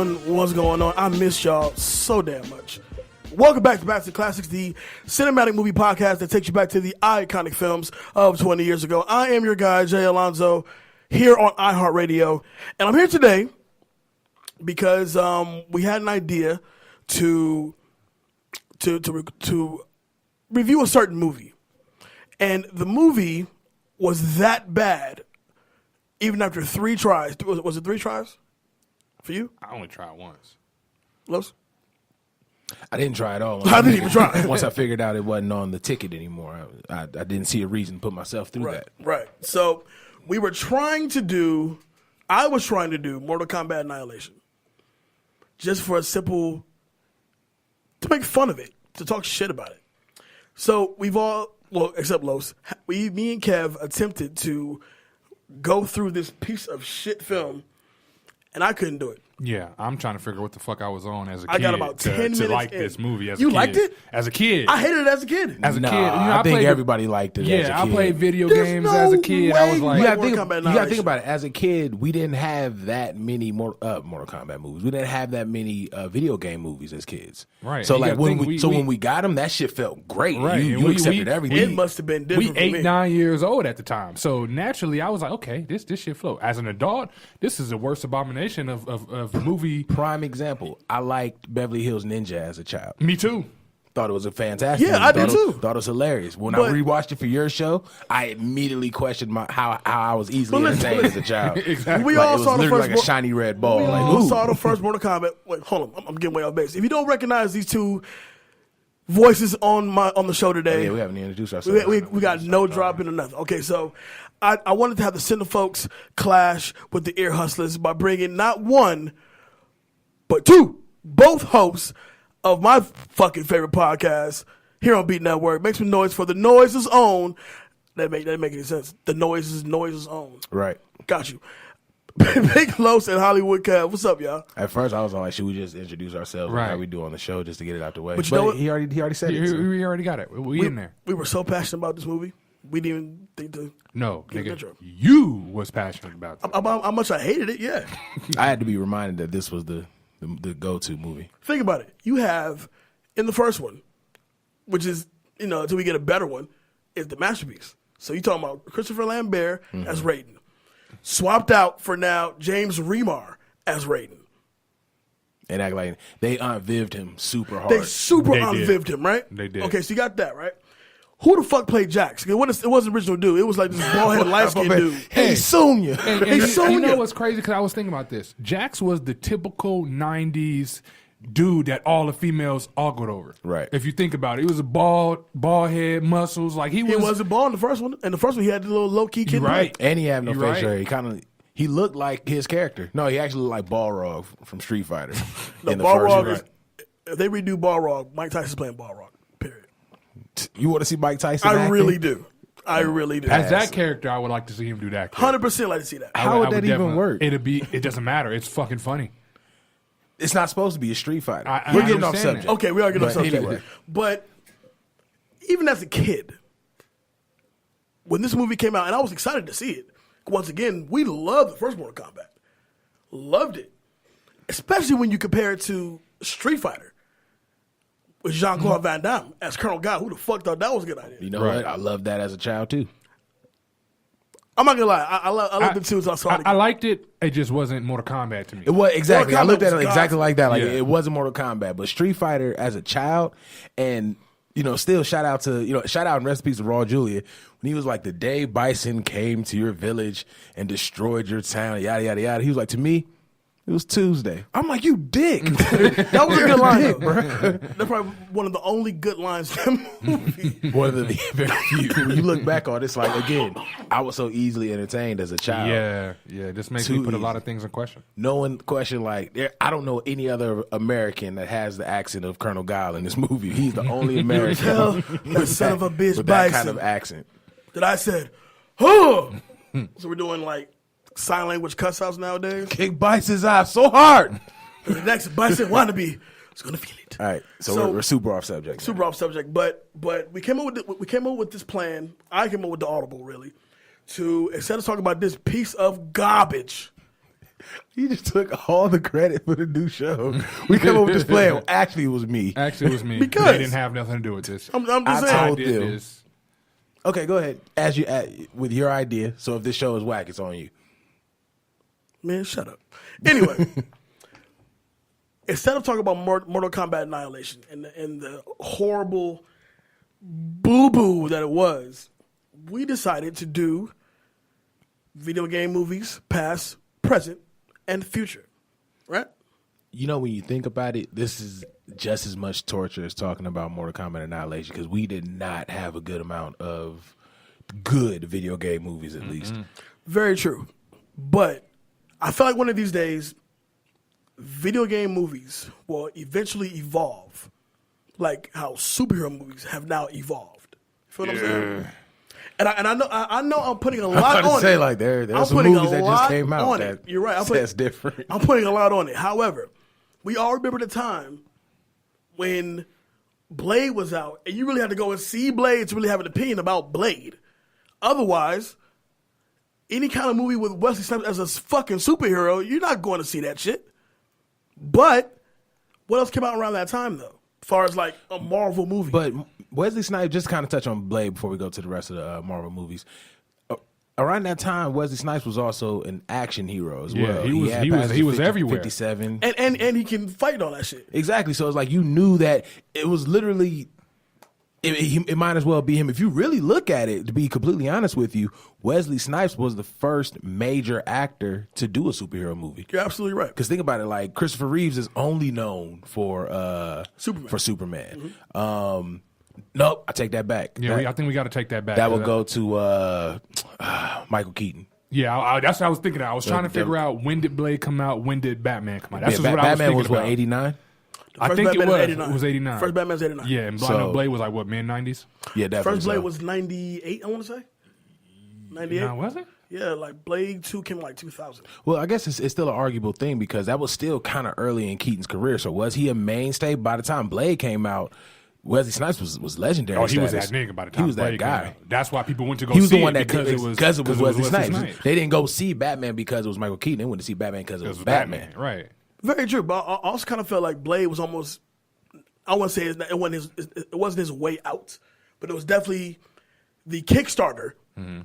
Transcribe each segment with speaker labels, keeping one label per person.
Speaker 1: on? What's going on? I miss y'all so damn much. Welcome back to Back to the Classics, the cinematic movie podcast that takes you back to the iconic films of 20 years ago. I am your guy, Jay Alonzo, here on iHeartRadio. And I'm here today because we had an idea to review a certain movie. And the movie was that bad, even after 3 tries. Was it 3 tries for you?
Speaker 2: I only tried once.
Speaker 1: Los?
Speaker 3: I didn't try at all.
Speaker 1: I didn't even try.
Speaker 3: Once I figured out it wasn't on the ticket anymore, I didn't see a reason to put myself through that.
Speaker 1: Right. So I was trying to do Mortal Kombat Annihilation. Just for to make fun of it, to talk shit about it. So we've all, well, except Los, me and Kev attempted to go through this piece of shit film, and I couldn't do it.
Speaker 2: Yeah, I'm trying to figure what the fuck I was on as a kid.
Speaker 1: I got about 10 minutes
Speaker 2: to like
Speaker 1: in.
Speaker 2: this movie as
Speaker 1: You
Speaker 2: a kid.
Speaker 1: liked it?
Speaker 2: As a kid.
Speaker 1: I hated it as a kid.
Speaker 2: As a kid.
Speaker 3: I think everybody liked it as a kid.
Speaker 2: Yeah, I played video
Speaker 1: There's
Speaker 2: games
Speaker 1: no
Speaker 2: as a kid. I was
Speaker 1: way
Speaker 2: like,
Speaker 3: You gotta
Speaker 1: Mortal
Speaker 3: think about it. As a kid, we didn't have that many Mortal Kombat movies. We didn't have that many video game movies as kids.
Speaker 2: Right.
Speaker 3: So
Speaker 2: You
Speaker 3: like
Speaker 2: gotta
Speaker 3: when we got them, that shit felt great.
Speaker 2: Right.
Speaker 3: You accepted everything.
Speaker 1: It must have been different
Speaker 2: we
Speaker 1: for me.
Speaker 2: 8, 9 years old at the time. So naturally, I was like, okay, this shit float. As an adult, this is the worst abomination of movie.
Speaker 3: Prime example. I liked Beverly Hills Ninja as a child.
Speaker 2: Me too.
Speaker 3: Thought it was a fantastic
Speaker 1: Yeah,
Speaker 3: movie.
Speaker 1: I did too.
Speaker 3: Thought it was hilarious. When
Speaker 1: But-
Speaker 3: I rewatched it for your show, I immediately questioned how I was easily
Speaker 1: But listen,
Speaker 3: entertained as a child.
Speaker 2: Exactly.
Speaker 1: We
Speaker 3: Like,
Speaker 1: all
Speaker 3: it was
Speaker 1: saw the
Speaker 3: literally
Speaker 1: first
Speaker 3: like a shiny red ball.
Speaker 1: We
Speaker 3: Like,
Speaker 1: all
Speaker 3: ooh.
Speaker 1: saw the first Mortal Kombat. Wait, hold on. I'm getting way off base. If you don't recognize these two voices on the show today,
Speaker 3: Yeah, we haven't introduced ourselves.
Speaker 1: we got no dropping or nothing. Okay, so I wanted to have the Cinefolks clash with the Ear Hustlers by bringing not one, but both hosts of my fucking favorite podcast here on Beat Network. Make some noise for the Noize's own. That make any sense? The Noize's own.
Speaker 3: Right.
Speaker 1: Got you. Big Los and Hollywood Kev. What's up, y'all?
Speaker 3: At first, I was like, should we just introduce ourselves
Speaker 2: Right.
Speaker 3: like how we do on the show just to get it out the way?
Speaker 1: But you know what?
Speaker 3: he already said it. so-
Speaker 2: We already got it. We in there.
Speaker 1: We were so passionate about this movie. We didn't even think to
Speaker 2: No,
Speaker 1: Get
Speaker 2: nigga,
Speaker 1: intro.
Speaker 2: you was passionate about this.
Speaker 1: about how much I hated it. Yeah.
Speaker 3: I had to be reminded that this was the go-to movie.
Speaker 1: Think about it. You have in the first one, which is, until we get a better one, is the masterpiece. So you're talking about Christopher Lambert as Raiden. Swapped out for now James Remar as Raiden.
Speaker 3: And act like they unvived him super hard.
Speaker 1: They
Speaker 2: They
Speaker 1: unvived
Speaker 2: did.
Speaker 1: him, right?
Speaker 2: They did.
Speaker 1: Okay, so you got that, right? Who the fuck played Jax? It wasn't original dude. It was like this bald-headed, light-skinned dude.
Speaker 3: Hey, Sonya.
Speaker 2: And
Speaker 1: Hey,
Speaker 2: you
Speaker 1: Sonya.
Speaker 2: know what's crazy? Because I was thinking about this. Jax was the typical 90s dude that all the females ogled over.
Speaker 3: Right.
Speaker 2: If you think about it. He was a bald head, muscles. Like
Speaker 1: He wasn't bald in the first one. And the first one, he had the little low-key kid.
Speaker 2: Right.
Speaker 3: And he had no
Speaker 2: You
Speaker 3: facial
Speaker 2: right.
Speaker 3: hair. He looked like his character. No, he actually looked like Balrog from Street Fighter.
Speaker 1: No,
Speaker 3: in the
Speaker 1: Balrog
Speaker 3: first.
Speaker 1: if they redo Balrog, Mike Tyson's playing Balrog, period.
Speaker 3: You want to see Mike Tyson
Speaker 1: I
Speaker 3: acting?
Speaker 1: really do. I really do.
Speaker 2: As that character, I would like to see him do that. character.
Speaker 1: 100% like to see that.
Speaker 3: How would
Speaker 2: I
Speaker 3: that even
Speaker 2: definitely-
Speaker 3: work?
Speaker 2: It doesn't matter. It's fucking funny.
Speaker 3: It's not supposed to be a Street Fighter.
Speaker 2: I
Speaker 3: We're getting off
Speaker 2: understand
Speaker 3: subject.
Speaker 2: that.
Speaker 1: Okay, we are getting off
Speaker 3: But
Speaker 1: subject.
Speaker 3: anyway.
Speaker 1: But even as a kid, when this movie came out, and I was excited to see it, once again, we loved the first Mortal Kombat. Loved it. Especially when you compare it to Street Fighter with Jean-Claude Van Damme as Colonel Guy. Who the fuck thought that was a good idea?
Speaker 3: You know
Speaker 2: Right.
Speaker 3: what? I loved that as a child too.
Speaker 1: I'm not going to lie. I loved it too. So I saw it
Speaker 2: I
Speaker 1: again.
Speaker 2: liked it. It just wasn't Mortal Kombat to me.
Speaker 3: It was exactly. I
Speaker 1: Mortal
Speaker 3: looked
Speaker 1: Kombat
Speaker 3: at it
Speaker 1: was
Speaker 3: exactly
Speaker 1: God.
Speaker 3: like that. Like
Speaker 2: Yeah.
Speaker 3: it wasn't Mortal Kombat, but Street Fighter as a child, and still shout out and recipes to Raw Julia when he was like, the day Bison came to your village and destroyed your town, yada yada yada. He was like, to me, it was Tuesday. I'm like, you dick.
Speaker 1: That was a good line, bro. That's probably one of the only good lines in the movie.
Speaker 3: One of the very few. When you look back on it, it's like, again, I was so easily entertained as a child.
Speaker 2: Yeah. This makes
Speaker 3: Too
Speaker 2: me put a
Speaker 3: easy.
Speaker 2: lot of things in question.
Speaker 3: No one questioned, I don't know any other American that has the accent of Colonel Guile in this movie. He's the only American
Speaker 1: Tell that son of a bitch
Speaker 3: with that
Speaker 1: Bison
Speaker 3: kind of accent.
Speaker 1: that I said, oh. So we're doing like sign language cussouts nowadays.
Speaker 3: Kick Bison's eye so hard.
Speaker 1: The next Bison wannabe is gonna feel it.
Speaker 3: All right, so we're super off subject. now.
Speaker 1: Super off subject, but we came up with this plan. I came up with the audible really to instead of talking about this piece of garbage,
Speaker 3: You just took all the credit for the new show. We came up with this plan. Actually, it was me.
Speaker 2: Actually, it was me.
Speaker 1: Because-
Speaker 2: they didn't have nothing to do with this.
Speaker 1: I'm just
Speaker 3: I
Speaker 1: saying.
Speaker 3: told
Speaker 2: did
Speaker 3: them.
Speaker 2: this.
Speaker 3: Okay, go ahead. With your idea. So if this show is whack, it's on you.
Speaker 1: Man, shut up. Anyway, instead of talking about Mortal Kombat Annihilation and the horrible boo-boo that it was, we decided to do video game movies, past, present, and future. Right?
Speaker 3: You know, when you think about it, this is just as much torture as talking about Mortal Kombat Annihilation because we did not have a good amount of good video game movies, at least.
Speaker 1: Very true. But I feel like one of these days, video game movies will eventually evolve like how superhero movies have now evolved. You feel what I'm saying? And I know I'm putting a lot
Speaker 3: I'm
Speaker 1: on
Speaker 3: about to say,
Speaker 1: it.
Speaker 3: like, there's
Speaker 1: I'm
Speaker 3: some
Speaker 1: putting
Speaker 3: movies
Speaker 1: a
Speaker 3: that just
Speaker 1: lot
Speaker 3: came out
Speaker 1: on
Speaker 3: that
Speaker 1: it. You're right.
Speaker 3: that's different.
Speaker 1: I'm putting a lot on it. However, we all remember the time when Blade was out, and you really had to go and see Blade to really have an opinion about Blade. Otherwise, any kind of movie with Wesley Snipes as a fucking superhero, you're not going to see that shit. But what else came out around that time, though? As far as like a Marvel movie.
Speaker 3: But Wesley Snipes, just kind of touch on Blade before we go to the rest of the Marvel movies. Around that time, Wesley Snipes was also an action hero as well.
Speaker 2: He was everywhere.
Speaker 3: 57.
Speaker 1: And he can fight all that shit.
Speaker 3: Exactly. So it's like you knew that it was literally, it might as well be him. If you really look at it, to be completely honest with you, Wesley Snipes was the first major actor to do a superhero movie.
Speaker 1: You're absolutely right.
Speaker 3: Because think about it, like Christopher Reeves is only known for Superman. Nope, I take that back.
Speaker 2: Yeah, I think we got to take that back.
Speaker 3: That would go to Michael Keaton.
Speaker 2: Yeah, that's what I was thinking. I was trying to figure out when did Blade come out, when did Batman come out. That's what I was
Speaker 3: Batman
Speaker 2: thinking
Speaker 3: was what,
Speaker 2: about.
Speaker 3: 89?
Speaker 2: I
Speaker 1: First
Speaker 2: think
Speaker 1: Batman
Speaker 2: it
Speaker 1: is
Speaker 2: was.
Speaker 1: 89.
Speaker 2: It was 89.
Speaker 1: First Batman's 89.
Speaker 2: Yeah, and
Speaker 3: So-
Speaker 2: Blade was like what, mid 90s?
Speaker 3: Yeah, definitely.
Speaker 1: First Blade
Speaker 3: so.
Speaker 1: was 98, I want to say. 98.
Speaker 2: No, was it?
Speaker 1: Yeah, like Blade 2 came in like 2000.
Speaker 3: Well, I guess it's still an arguable thing because that was still kind of early in Keaton's career. So was he a mainstay? By the time Blade came out, Wesley Snipes was legendary.
Speaker 2: Oh, he was that
Speaker 3: status.
Speaker 2: nigga by the time
Speaker 3: He was that
Speaker 2: Blade came
Speaker 3: guy.
Speaker 2: out. That's why people went to go
Speaker 3: He was
Speaker 2: see
Speaker 3: the one
Speaker 2: it
Speaker 3: that
Speaker 2: because it was
Speaker 3: Wesley Snipes. They didn't go see Batman because it was Michael Keaton. They went to see Batman because it was Batman.
Speaker 2: Right.
Speaker 1: Very true, but I also kind of felt like Blade was almost, I want to say it wasn't his way out, but it was definitely the Kickstarter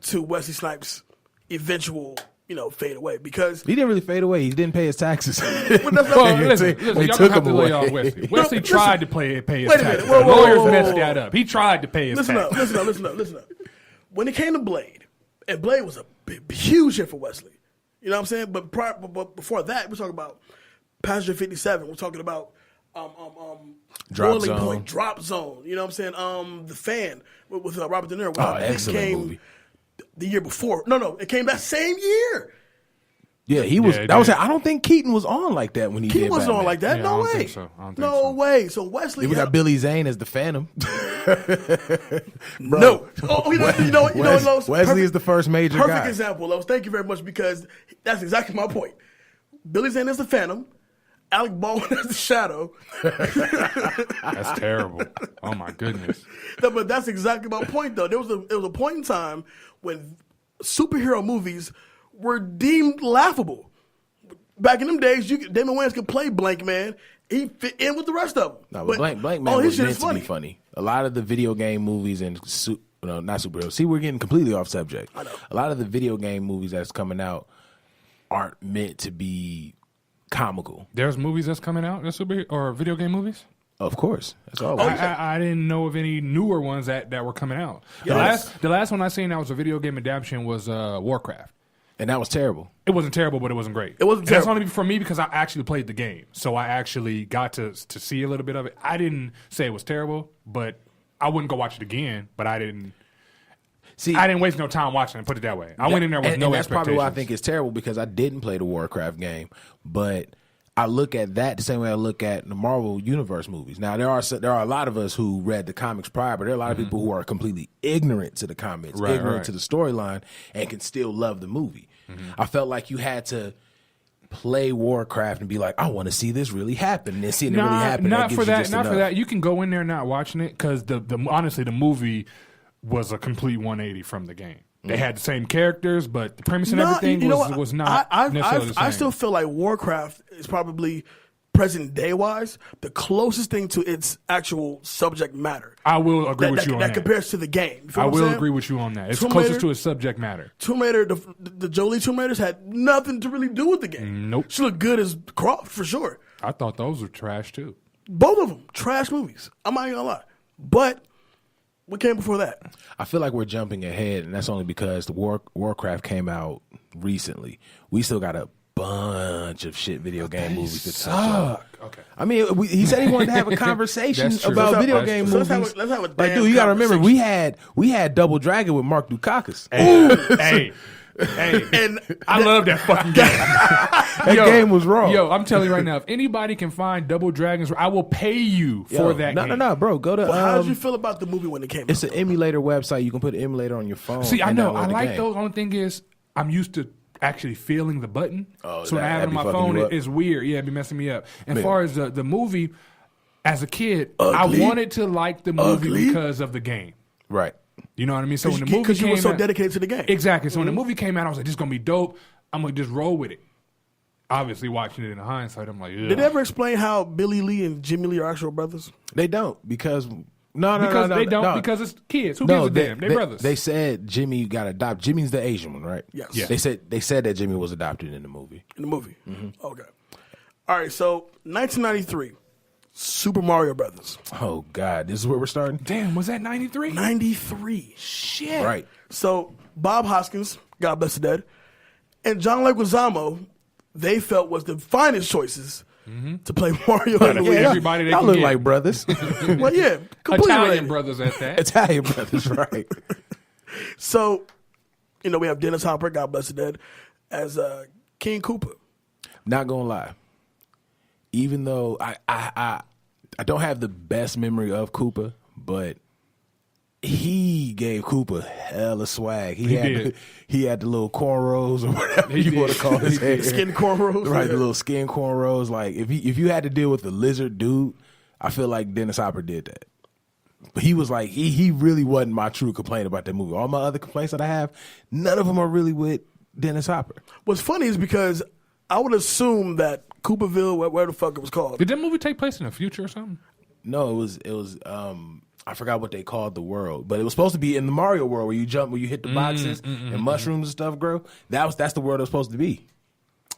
Speaker 1: to Wesley Snipes' eventual, fade away because
Speaker 3: He didn't really fade away. He didn't pay his taxes.
Speaker 1: Well, that's not-
Speaker 2: Well,
Speaker 3: They
Speaker 2: listen,
Speaker 3: took
Speaker 2: y'all gonna have to
Speaker 3: him
Speaker 2: lay
Speaker 3: away.
Speaker 2: off Wesley. Wesley
Speaker 1: listen.
Speaker 2: tried to pay his
Speaker 1: Wait a minute.
Speaker 2: taxes.
Speaker 1: Whoa,
Speaker 2: The
Speaker 1: whoa,
Speaker 2: lawyers
Speaker 1: whoa,
Speaker 2: messed
Speaker 1: whoa.
Speaker 2: that up. He tried to pay his
Speaker 1: listen
Speaker 2: taxes.
Speaker 1: up. When it came to Blade, and Blade was a huge hit for Wesley. You know what I'm saying? But before that, we're talking about Passenger 57. We're talking about
Speaker 3: Drop
Speaker 1: Boiling
Speaker 3: Zone.
Speaker 1: Point, Drop Zone. You know what I'm saying? The Fan with Robert De Niro.
Speaker 3: Oh,
Speaker 1: It
Speaker 3: excellent
Speaker 1: came
Speaker 3: movie.
Speaker 1: the year before. No, it came that same year.
Speaker 3: Yeah, he was.
Speaker 2: Yeah, it
Speaker 3: that was.
Speaker 2: did.
Speaker 3: I don't think Keaton was on like that when he
Speaker 1: He
Speaker 3: did.
Speaker 1: wasn't
Speaker 3: Batman.
Speaker 1: on like that.
Speaker 2: Yeah, I
Speaker 1: No
Speaker 2: don't
Speaker 1: way.
Speaker 2: think so. I don't think
Speaker 1: No
Speaker 2: so.
Speaker 1: way. So Wesley.
Speaker 3: We got Billy Zane as the Phantom. Bro,
Speaker 1: No. Oh, you know what, Los?
Speaker 3: Wesley is the first major
Speaker 1: Perfect
Speaker 3: guy.
Speaker 1: example, Los. Thank you very much because that's exactly my point. Billy Zane is the Phantom. Alec Baldwin is the Shadow.
Speaker 2: That's terrible. Oh my goodness.
Speaker 1: No, but that's exactly my point, though. There was a point in time when superhero movies were deemed laughable. Back in them days, Damon Wayans could play Blank Man. He fit in with the rest of them.
Speaker 3: No, but Blank Man
Speaker 1: his
Speaker 3: was
Speaker 1: shit
Speaker 3: meant
Speaker 1: is
Speaker 3: to be funny. A lot of the video game movies and not superheroes. See, we're getting completely off subject.
Speaker 1: I know.
Speaker 3: A lot of the video game movies that's coming out aren't meant to be comical.
Speaker 2: There's movies that's coming out, that's or video game movies?
Speaker 3: Of course, that's all.
Speaker 2: I didn't know of any newer ones that were coming out.
Speaker 1: Yes.
Speaker 2: The last one I seen that was a video game adaptation was Warcraft.
Speaker 3: And that was terrible.
Speaker 2: It wasn't terrible, but it wasn't great.
Speaker 1: It wasn't
Speaker 2: And that's
Speaker 1: terrible.
Speaker 2: only for me because I actually played the game, so I actually got to see a little bit of it. I didn't say it was terrible, but I wouldn't go watch it again. But I didn't waste no time watching it. Put it that way. I went in there with no
Speaker 3: that's probably
Speaker 2: expectations.
Speaker 3: why I think it's terrible because I didn't play the Warcraft game, but I look at that the same way I look at the Marvel Universe movies. Now there are a lot of us who read the comics prior, but there are a lot of people who are completely ignorant to the comics, ignorant to the storyline, and can still love the movie. I felt like you had to play Warcraft and be like, I want to see this really happen, and then seeing it really happen.
Speaker 2: Not
Speaker 3: gives
Speaker 2: for
Speaker 3: you
Speaker 2: that.
Speaker 3: just
Speaker 2: Not for
Speaker 3: enough.
Speaker 2: that. You can go in there not watching it because honestly the movie was a complete 180 from the game. They had the same characters, but the premise and
Speaker 1: No,
Speaker 2: everything
Speaker 1: you know what?
Speaker 2: was not necessarily the same.
Speaker 1: I still feel like Warcraft is probably present day wise the closest thing to its actual subject matter.
Speaker 2: I will agree with you on that.
Speaker 1: That compares to the game. You feel
Speaker 2: I
Speaker 1: what I'm
Speaker 2: will
Speaker 1: saying?
Speaker 2: agree with you on that. It's
Speaker 1: Tomb
Speaker 2: closest
Speaker 1: Raider-
Speaker 2: to its subject matter.
Speaker 1: Tomb Raider, the Jolie Tomb Raiders had nothing to really do with the game.
Speaker 2: Nope.
Speaker 1: She looked good as Croft for sure.
Speaker 2: I thought those were trash too.
Speaker 1: Both of them trash movies. I'm not even gonna lie. But what came before that?
Speaker 3: I feel like we're jumping ahead, and that's only because the Warcraft came out recently. We still got a bunch of shit video game movies to touch on.
Speaker 2: Okay.
Speaker 3: I mean, he said he wanted to have a conversation
Speaker 2: That's true.
Speaker 3: about
Speaker 2: That's
Speaker 3: video
Speaker 2: true.
Speaker 3: game
Speaker 1: So
Speaker 3: movies.
Speaker 1: let's have a
Speaker 3: Like,
Speaker 1: damn
Speaker 3: dude, you got to remember, we
Speaker 1: conversation.
Speaker 3: had Double Dragon with Mark Dukakis.
Speaker 2: Hey,
Speaker 1: And
Speaker 2: I love that fucking game.
Speaker 3: That game was raw.
Speaker 2: Yo, I'm telling you right now, if anybody can find Double Dragons, I will pay you for that game.
Speaker 3: No, bro. Go to.
Speaker 1: how did you feel about the movie when it came
Speaker 3: It's
Speaker 1: out?
Speaker 3: an emulator website. You can put an emulator on your phone.
Speaker 2: See, I
Speaker 3: and
Speaker 2: know.
Speaker 3: download
Speaker 2: I
Speaker 3: the
Speaker 2: like
Speaker 3: game.
Speaker 2: those. Only thing is, I'm used to actually feeling the button.
Speaker 3: Oh,
Speaker 2: so when I have it
Speaker 3: that'd
Speaker 2: on my
Speaker 3: be fucking
Speaker 2: phone,
Speaker 3: you up.
Speaker 2: it's weird. Yeah, it'd be messing me up. And
Speaker 3: Man.
Speaker 2: as far as the movie, as a kid,
Speaker 1: Ugly.
Speaker 2: I wanted to like the movie
Speaker 1: Ugly.
Speaker 2: because of the game.
Speaker 3: Right.
Speaker 2: You know what I mean? So when the movie
Speaker 1: Because you
Speaker 2: came
Speaker 1: were so
Speaker 2: out,
Speaker 1: dedicated to the game.
Speaker 2: exactly. So when the movie came out, I was like, "This is gonna be dope." I'm gonna just roll with it. Obviously, watching it in hindsight, I'm like, "Ugh."
Speaker 1: Did they ever explain how Billy Lee and Jimmy Lee are actual brothers?
Speaker 3: They don't because no,
Speaker 2: because they don't
Speaker 3: no.
Speaker 2: because it's kids. Who
Speaker 3: No,
Speaker 2: gives a damn? They brothers.
Speaker 3: They said Jimmy got adopted. Jimmy's the Asian one, right?
Speaker 1: Yes.
Speaker 2: Yeah.
Speaker 3: They said that Jimmy was adopted in the movie.
Speaker 1: In the movie.
Speaker 3: Mm-hmm.
Speaker 1: Okay. All right, so 1993, Super Mario Brothers.
Speaker 3: Oh God, this is where we're starting.
Speaker 2: Damn, was that 93?
Speaker 1: 93.
Speaker 2: Shit.
Speaker 3: Right.
Speaker 1: So Bob Hoskins, God bless the dead, and John Leguizamo, they felt was the finest choices to play Mario in the
Speaker 2: Yeah,
Speaker 1: Wii.
Speaker 2: everybody they
Speaker 3: y'all
Speaker 2: can
Speaker 3: look
Speaker 2: get.
Speaker 3: like brothers,
Speaker 1: Well, yeah, completely
Speaker 2: Italian
Speaker 1: related.
Speaker 2: brothers at that.
Speaker 3: Italian brothers, right?
Speaker 1: So, we have Dennis Hopper, God bless the dead, as King Koopa.
Speaker 3: Not gonna lie, even though I don't have the best memory of Koopa, but he gave Koopa hella swag. He had the little cornrows or whatever
Speaker 2: He
Speaker 3: you want
Speaker 2: did.
Speaker 3: to call his hair.
Speaker 1: Skin cornrows.
Speaker 3: Right,
Speaker 1: Yeah.
Speaker 3: the little skin cornrows. Like if you had to deal with the lizard dude, I feel like Dennis Hopper did that. But he was like he really wasn't my true complaint about that movie. All my other complaints that I have, none of them are really with Dennis Hopper.
Speaker 1: What's funny is because I would assume that Koopaville, where the fuck it was called.
Speaker 2: Did that movie take place in the future or something?
Speaker 3: No, it was I forgot what they called the world, but it was supposed to be in the Mario world where you jump, where you hit the boxes and mushrooms and stuff grow. That's the world it was supposed to be.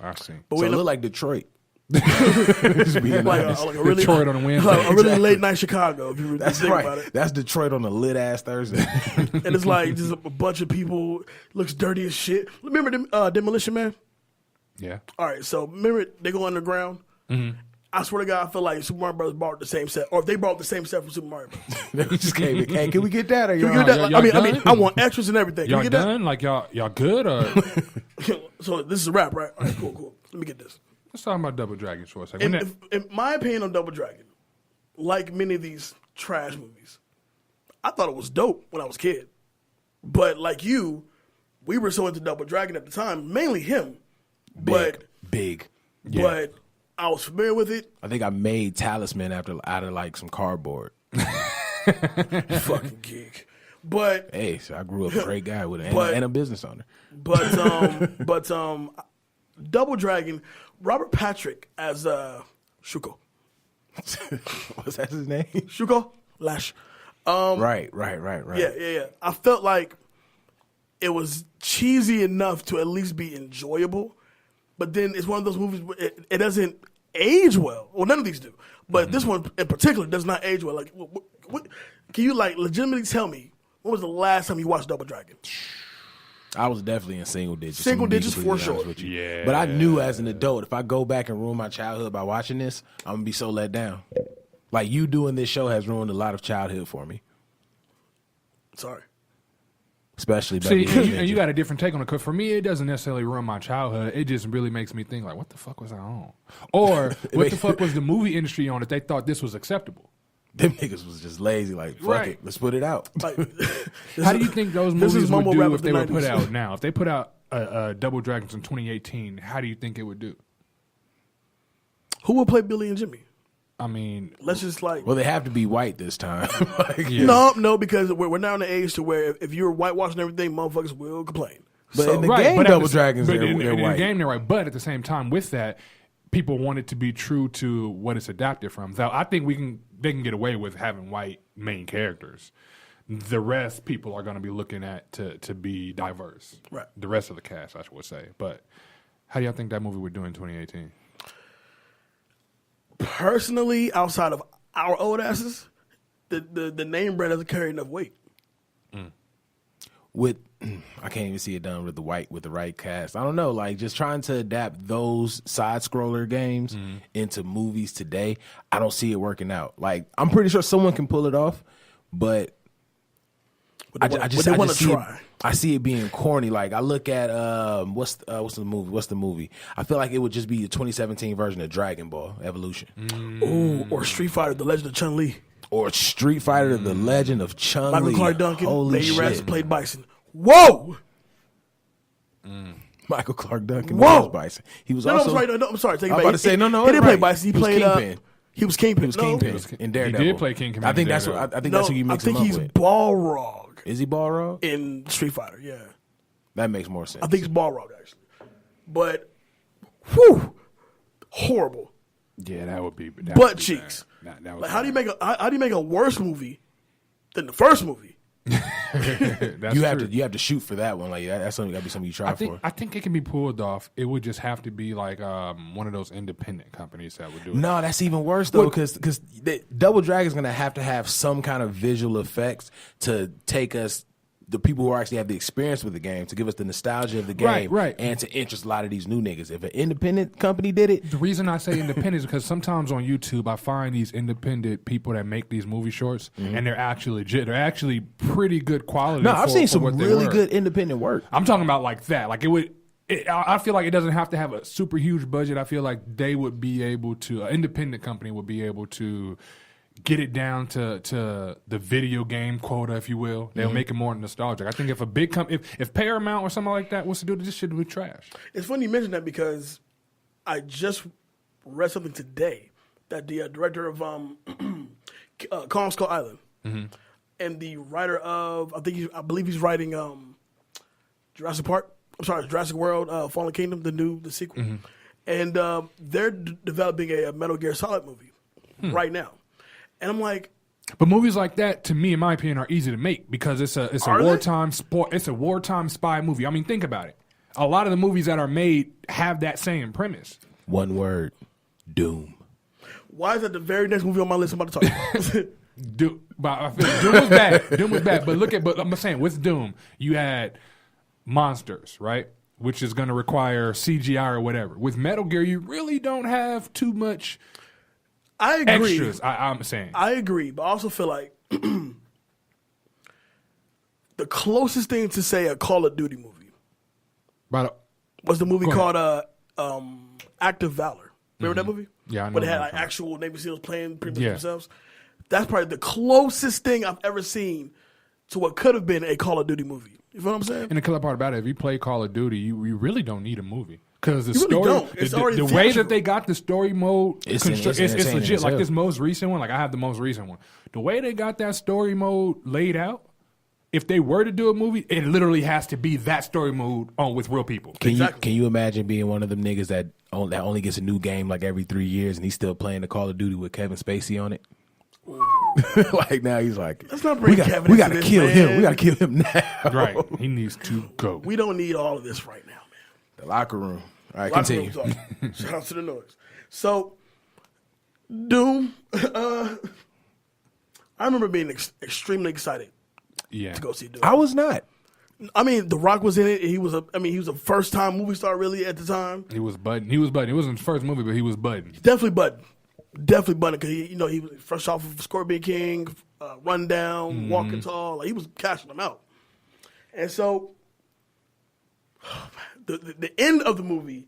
Speaker 2: I see.
Speaker 3: So it looked like Detroit. Just being
Speaker 1: like
Speaker 3: honest.
Speaker 1: a really,
Speaker 2: Detroit on a Wednesday.
Speaker 1: like a really late night Chicago, if you really
Speaker 3: That's
Speaker 1: think
Speaker 3: right.
Speaker 1: about it.
Speaker 3: That's Detroit on a lit ass Thursday.
Speaker 1: And it's like just a bunch of people, looks dirty as shit. Remember Demolition Man?
Speaker 2: Yeah.
Speaker 1: All right, so remember they go underground? I swear to God, I feel like Super Mario Brothers bought the same set, or if they brought the same set from Super Mario Brothers.
Speaker 3: They just came in. Hey, can we get that? Or
Speaker 1: Can we
Speaker 3: y'all-
Speaker 1: get that? Like,
Speaker 2: y'all
Speaker 1: I mean,
Speaker 2: done?
Speaker 1: I want extras and everything. Can
Speaker 2: Y'all
Speaker 1: we get
Speaker 2: done? Like y'all good or
Speaker 1: that? So this is a wrap, right? All right, cool. Let me get this.
Speaker 2: let's talk about Double Dragon for a second.
Speaker 1: In my opinion on Double Dragon, like many of these trash movies, I thought it was dope when I was a kid. But like you, we were so into Double Dragon at the time, mainly him.
Speaker 3: Big.
Speaker 1: But I was familiar with it.
Speaker 3: I think I made Talisman out of like some cardboard.
Speaker 1: Fucking geek. But
Speaker 3: Hey, so I grew up a great guy with and a business owner.
Speaker 1: but Double Dragon, Robert Patrick as Shuko.
Speaker 3: What's that his name?
Speaker 1: Shuko Lash.
Speaker 3: Right.
Speaker 1: Yeah. I felt like it was cheesy enough to at least be enjoyable, but then it's one of those movies where it doesn't age well. Well, none of these do, but this one in particular does not age well. Like, what can you like legitimately tell me? When was the last time you watched Double Dragon?
Speaker 3: I was definitely in single digits.
Speaker 1: Single
Speaker 3: I'm gonna be
Speaker 1: digits
Speaker 3: completely
Speaker 1: for
Speaker 3: honest
Speaker 1: sure.
Speaker 3: with you.
Speaker 2: Yeah.
Speaker 3: But I knew as an adult, if I go back and ruin my childhood by watching this, I'm gonna be so let down. Like you doing this show has ruined a lot of childhood for me,
Speaker 1: Sorry.
Speaker 3: especially.
Speaker 2: See,
Speaker 3: Baby
Speaker 2: and you got a different take on it. Because for me, it doesn't necessarily ruin my childhood. It just really makes me think, like, what the fuck was I on? Or what the fuck was the movie industry on that they thought this was acceptable?
Speaker 3: Them niggas was just lazy. Like fuck
Speaker 2: Right.
Speaker 3: it, let's put it out.
Speaker 1: Like,
Speaker 2: How do you think those
Speaker 1: this is
Speaker 2: movies would
Speaker 1: mumble
Speaker 2: do
Speaker 1: rap
Speaker 2: if
Speaker 1: of
Speaker 2: they
Speaker 1: the
Speaker 2: were put
Speaker 1: 90s.
Speaker 2: out now? If they put out Double Dragons in 2018, how do you think it would do?
Speaker 1: who will play Billy and Jimmy?
Speaker 2: I mean,
Speaker 1: Let's just like.
Speaker 3: Well, they have to be white this time. Like,
Speaker 1: No, because we're now in the age to where if you're whitewashing everything, motherfuckers will complain.
Speaker 3: But in the game,
Speaker 2: but
Speaker 3: Double Dragons,
Speaker 2: but
Speaker 3: they're
Speaker 2: in
Speaker 3: white.
Speaker 2: the game, they're white. But at the same time, with that, people want it to be true to what it's adapted from. So I think they can get away with having white main characters. The rest, people are going to be looking at to be diverse.
Speaker 1: Right.
Speaker 2: The rest of the cast, I would say. But how do y'all think that movie would do in 2018?
Speaker 1: Personally, outside of our old asses, the name brand doesn't carry enough weight.
Speaker 3: I can't even see it done with the right cast. I don't know, like just trying to adapt those side scroller games into movies today. I don't see it working out. Like I'm pretty sure someone can pull it off, but I just see
Speaker 1: try.
Speaker 3: I see it being corny. Like I look at what's the movie? I feel like it would just be the 2017 version of Dragon Ball Evolution.
Speaker 1: Ooh, or Street Fighter: The Legend of Chun-Li.
Speaker 3: Or Street Fighter: The Legend of Chun-Li.
Speaker 1: Michael Clark Duncan,
Speaker 3: Holy
Speaker 1: Lady
Speaker 3: shit.
Speaker 1: Rats played Bison. Whoa!
Speaker 3: Michael Clark Duncan
Speaker 1: Whoa!
Speaker 3: was Bison. He was
Speaker 1: No,
Speaker 3: also.
Speaker 1: I'm sorry. Take it
Speaker 3: I'm
Speaker 1: back.
Speaker 3: about to say no.
Speaker 1: He didn't play
Speaker 3: right.
Speaker 1: Bison. He played
Speaker 3: Kingpin.
Speaker 1: He was Kingpin.
Speaker 3: He was Kingpin in Daredevil.
Speaker 2: He did play Kingpin.
Speaker 3: I think
Speaker 2: in
Speaker 3: that's
Speaker 2: Daredevil.
Speaker 3: what I think that's who you mix him up
Speaker 1: he's
Speaker 3: with.
Speaker 1: Balrog
Speaker 3: Is he Balrog?
Speaker 1: in Street Fighter. Yeah,
Speaker 3: That makes more sense.
Speaker 1: I think he's Balrog actually. But, whew, horrible.
Speaker 2: Yeah, that would be.
Speaker 1: Butt cheeks.
Speaker 2: That would
Speaker 1: Like, how do you make a worse movie than the first movie?
Speaker 2: That's
Speaker 3: you
Speaker 2: true.
Speaker 3: have to shoot for that one. Like that's something got to be something you try for.
Speaker 2: I think it can be pulled off. It would just have to be like one of those independent companies that would do it.
Speaker 3: No, that's even worse though, because Double Dragon's gonna have to have some kind of visual effects to take us, the people who actually have the experience with the game, to give us the nostalgia of the game,
Speaker 2: Right.
Speaker 3: and to interest a lot of these new niggas. If an independent company did it,
Speaker 2: The reason I say independent is because sometimes on YouTube I find these independent people that make these movie shorts, and they're actually legit. They're actually pretty good quality.
Speaker 3: no, I've seen some
Speaker 2: what they
Speaker 3: really
Speaker 2: were.
Speaker 3: good independent work.
Speaker 2: I'm talking about like that. Like it would. I feel like it doesn't have to have a super huge budget. I feel like they would be able to. An independent company would be able to get it down to the video game quota, if you will. They'll make it more nostalgic. I think if a big if Paramount or something like that wants to do this, shit would be trash.
Speaker 1: It's funny you mention that because I just read something today that the director of Kong Skull Island and the writer of I believe he's writing Jurassic World: Fallen Kingdom, the sequel, and they're developing a Metal Gear Solid movie right now, and I'm like.
Speaker 2: But movies like that, to me, in my opinion, are easy to make because it's a wartime sport. It's a wartime spy movie. I mean, think about it. A lot of the movies that are made have that same premise.
Speaker 3: One word: Doom.
Speaker 1: Why is that the very next movie on my list I'm about to talk about?
Speaker 2: Doom was bad. Doom was bad. But I'm saying with Doom, you had monsters, right? Which is going to require CGI or whatever. With Metal Gear, you really don't have too much.
Speaker 1: I agree.
Speaker 2: Extras, I'm saying.
Speaker 1: I agree, but I also feel like the closest thing to say a Call of Duty movie was the movie called Act of Valor. Remember that movie?
Speaker 2: Yeah, I know.
Speaker 1: But it had like actual Navy SEALs playing pretty much themselves. That's probably the closest thing I've ever seen to what could have been a Call of Duty movie. You know what I'm saying?
Speaker 2: And the killer part about it, if you play Call of Duty, you really don't need a movie. Because the
Speaker 1: You really
Speaker 2: story,
Speaker 1: don't. It's already
Speaker 2: the way
Speaker 1: theatrical.
Speaker 2: that they got the story mode,
Speaker 3: It's
Speaker 2: it's
Speaker 3: insane
Speaker 2: legit.
Speaker 3: as
Speaker 2: Like
Speaker 3: hell.
Speaker 2: this most recent one, like I have the most recent one. The way they got that story mode laid out, if they were to do a movie, it literally has to be that story mode on with real people.
Speaker 3: Can you imagine being one of them niggas that only gets a new game like every 3 years and he's still playing the Call of Duty with Kevin Spacey on it? Like now he's like,
Speaker 1: Let's not bring Kevin
Speaker 3: we gotta
Speaker 1: into this,
Speaker 3: kill him.
Speaker 1: man.
Speaker 3: We gotta kill him now.
Speaker 2: Right. He needs to go.
Speaker 1: We don't need all of this right now, man.
Speaker 3: The locker room. All right,
Speaker 1: Locker
Speaker 3: continue.
Speaker 1: room talk. Shout out to the Noize. So, Doom. I remember being extremely excited
Speaker 2: Yeah.
Speaker 1: to go see Doom.
Speaker 3: I was not.
Speaker 1: I mean, The Rock was in it. He was a first time movie star really at the time.
Speaker 2: He was budding. It wasn't his first movie, but he was budding.
Speaker 1: Definitely budding because he was fresh off of Scorpion King, Rundown, Walking Tall. Like, he was cashing them out, and so the end of the movie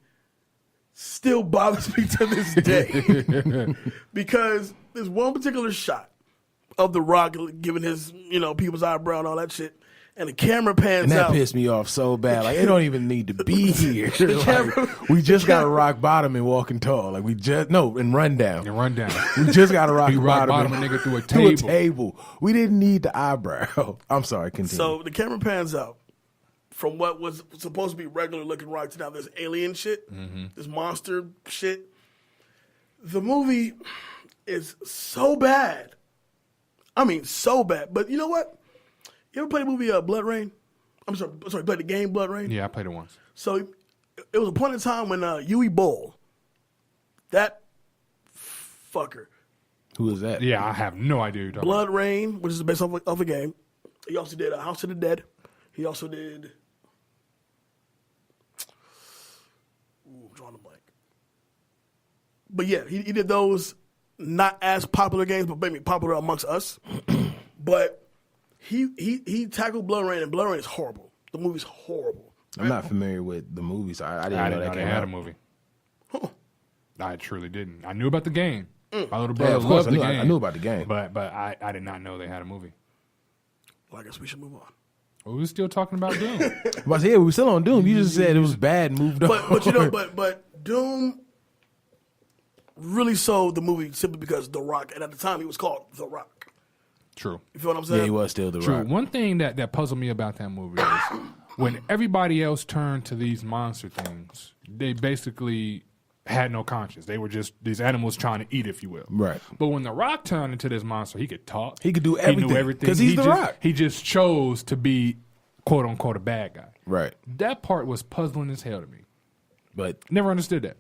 Speaker 1: still bothers me to this day because there's one particular shot of The Rock giving his people's eyebrow and all that shit, and the camera pans
Speaker 3: And that
Speaker 1: out.
Speaker 3: pissed me off so bad. Like, it don't even need to be here. Like, we just got to rock bottom and walking tall. Like, and run down.
Speaker 2: And run down.
Speaker 3: We just got to rock
Speaker 2: rock
Speaker 3: bottom
Speaker 2: a nigga through a
Speaker 3: through
Speaker 2: table.
Speaker 3: We didn't need the eyebrow. I'm sorry, continue.
Speaker 1: So the camera pans out from what was supposed to be regular looking rock to now this alien shit, this monster shit. The movie is so bad. I mean, so bad. But you know what? You ever play the movie Blood Rain? I'm sorry, played the game Blood Rain?
Speaker 2: Yeah, I played it once.
Speaker 1: So it was a point in time when Yui Bowl, that fucker,
Speaker 3: Who is that?
Speaker 2: Yeah, I have no idea. Who you're talking
Speaker 1: Blood Rain, which is based off of a game. He also did House of the Dead. He also did. Ooh, I'm drawing a blank. But yeah, he did those not as popular games, but maybe popular amongst us. But he tackled Blood Rain, and Blood Rain is horrible. The movie's horrible.
Speaker 3: I'm not familiar with the movies. I didn't
Speaker 2: I
Speaker 3: know
Speaker 2: didn't
Speaker 3: that
Speaker 2: know they
Speaker 3: came
Speaker 2: had
Speaker 3: out.
Speaker 2: a movie. I truly didn't. I knew about the game. My little
Speaker 3: Yeah,
Speaker 2: brother
Speaker 3: of course,
Speaker 2: loved the game.
Speaker 3: I knew about the game.
Speaker 2: But I did not know they had a movie.
Speaker 1: Well, I guess we should move on.
Speaker 2: Well, we were still talking about Doom.
Speaker 3: But yeah, we were still on Doom. You just said it was bad and moved on.
Speaker 1: But you know, but Doom really sold the movie simply because The Rock, and at the time he was called The Rock.
Speaker 2: True.
Speaker 1: You feel what I'm saying?
Speaker 3: Yeah, he was still the
Speaker 2: True.
Speaker 3: Rock.
Speaker 2: One thing that puzzled me about that movie is when everybody else turned to these monster things, they basically had no conscience. They were just these animals trying to eat, if you will.
Speaker 3: Right.
Speaker 2: But when The Rock turned into this monster, he could talk.
Speaker 3: He could do
Speaker 2: He
Speaker 3: everything.
Speaker 2: knew everything.
Speaker 3: 'Cause he's
Speaker 2: He
Speaker 3: The
Speaker 2: just-
Speaker 3: Rock.
Speaker 2: He just chose to be, quote unquote, a bad guy.
Speaker 3: Right.
Speaker 2: That part was puzzling as hell to me.
Speaker 3: But
Speaker 2: Never understood that.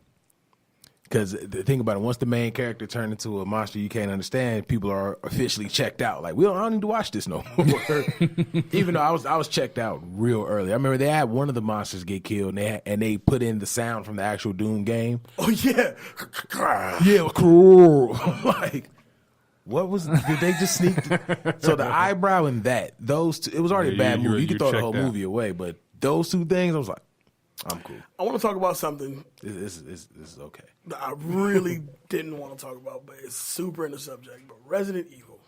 Speaker 3: because the thing about it, once the main character turned into a monster you can't understand, people are officially checked out. Like, I don't need to watch this no more. Even though I was checked out real early. I remember they had one of the monsters get killed, and they put in the sound from the actual Doom game.
Speaker 1: Oh yeah,
Speaker 3: Yeah, cool. Like, what was? Did they just sneak? So the eyebrow and those two, it was already a
Speaker 2: Yeah,
Speaker 3: bad
Speaker 2: you-
Speaker 3: movie. You
Speaker 2: you
Speaker 3: could throw the whole
Speaker 2: checked out.
Speaker 3: movie away, but those two things, I was like, I'm cool.
Speaker 1: I want to talk about something
Speaker 3: This is okay.
Speaker 1: that I really didn't want to talk about, but it's super in the subject. But Resident Evil,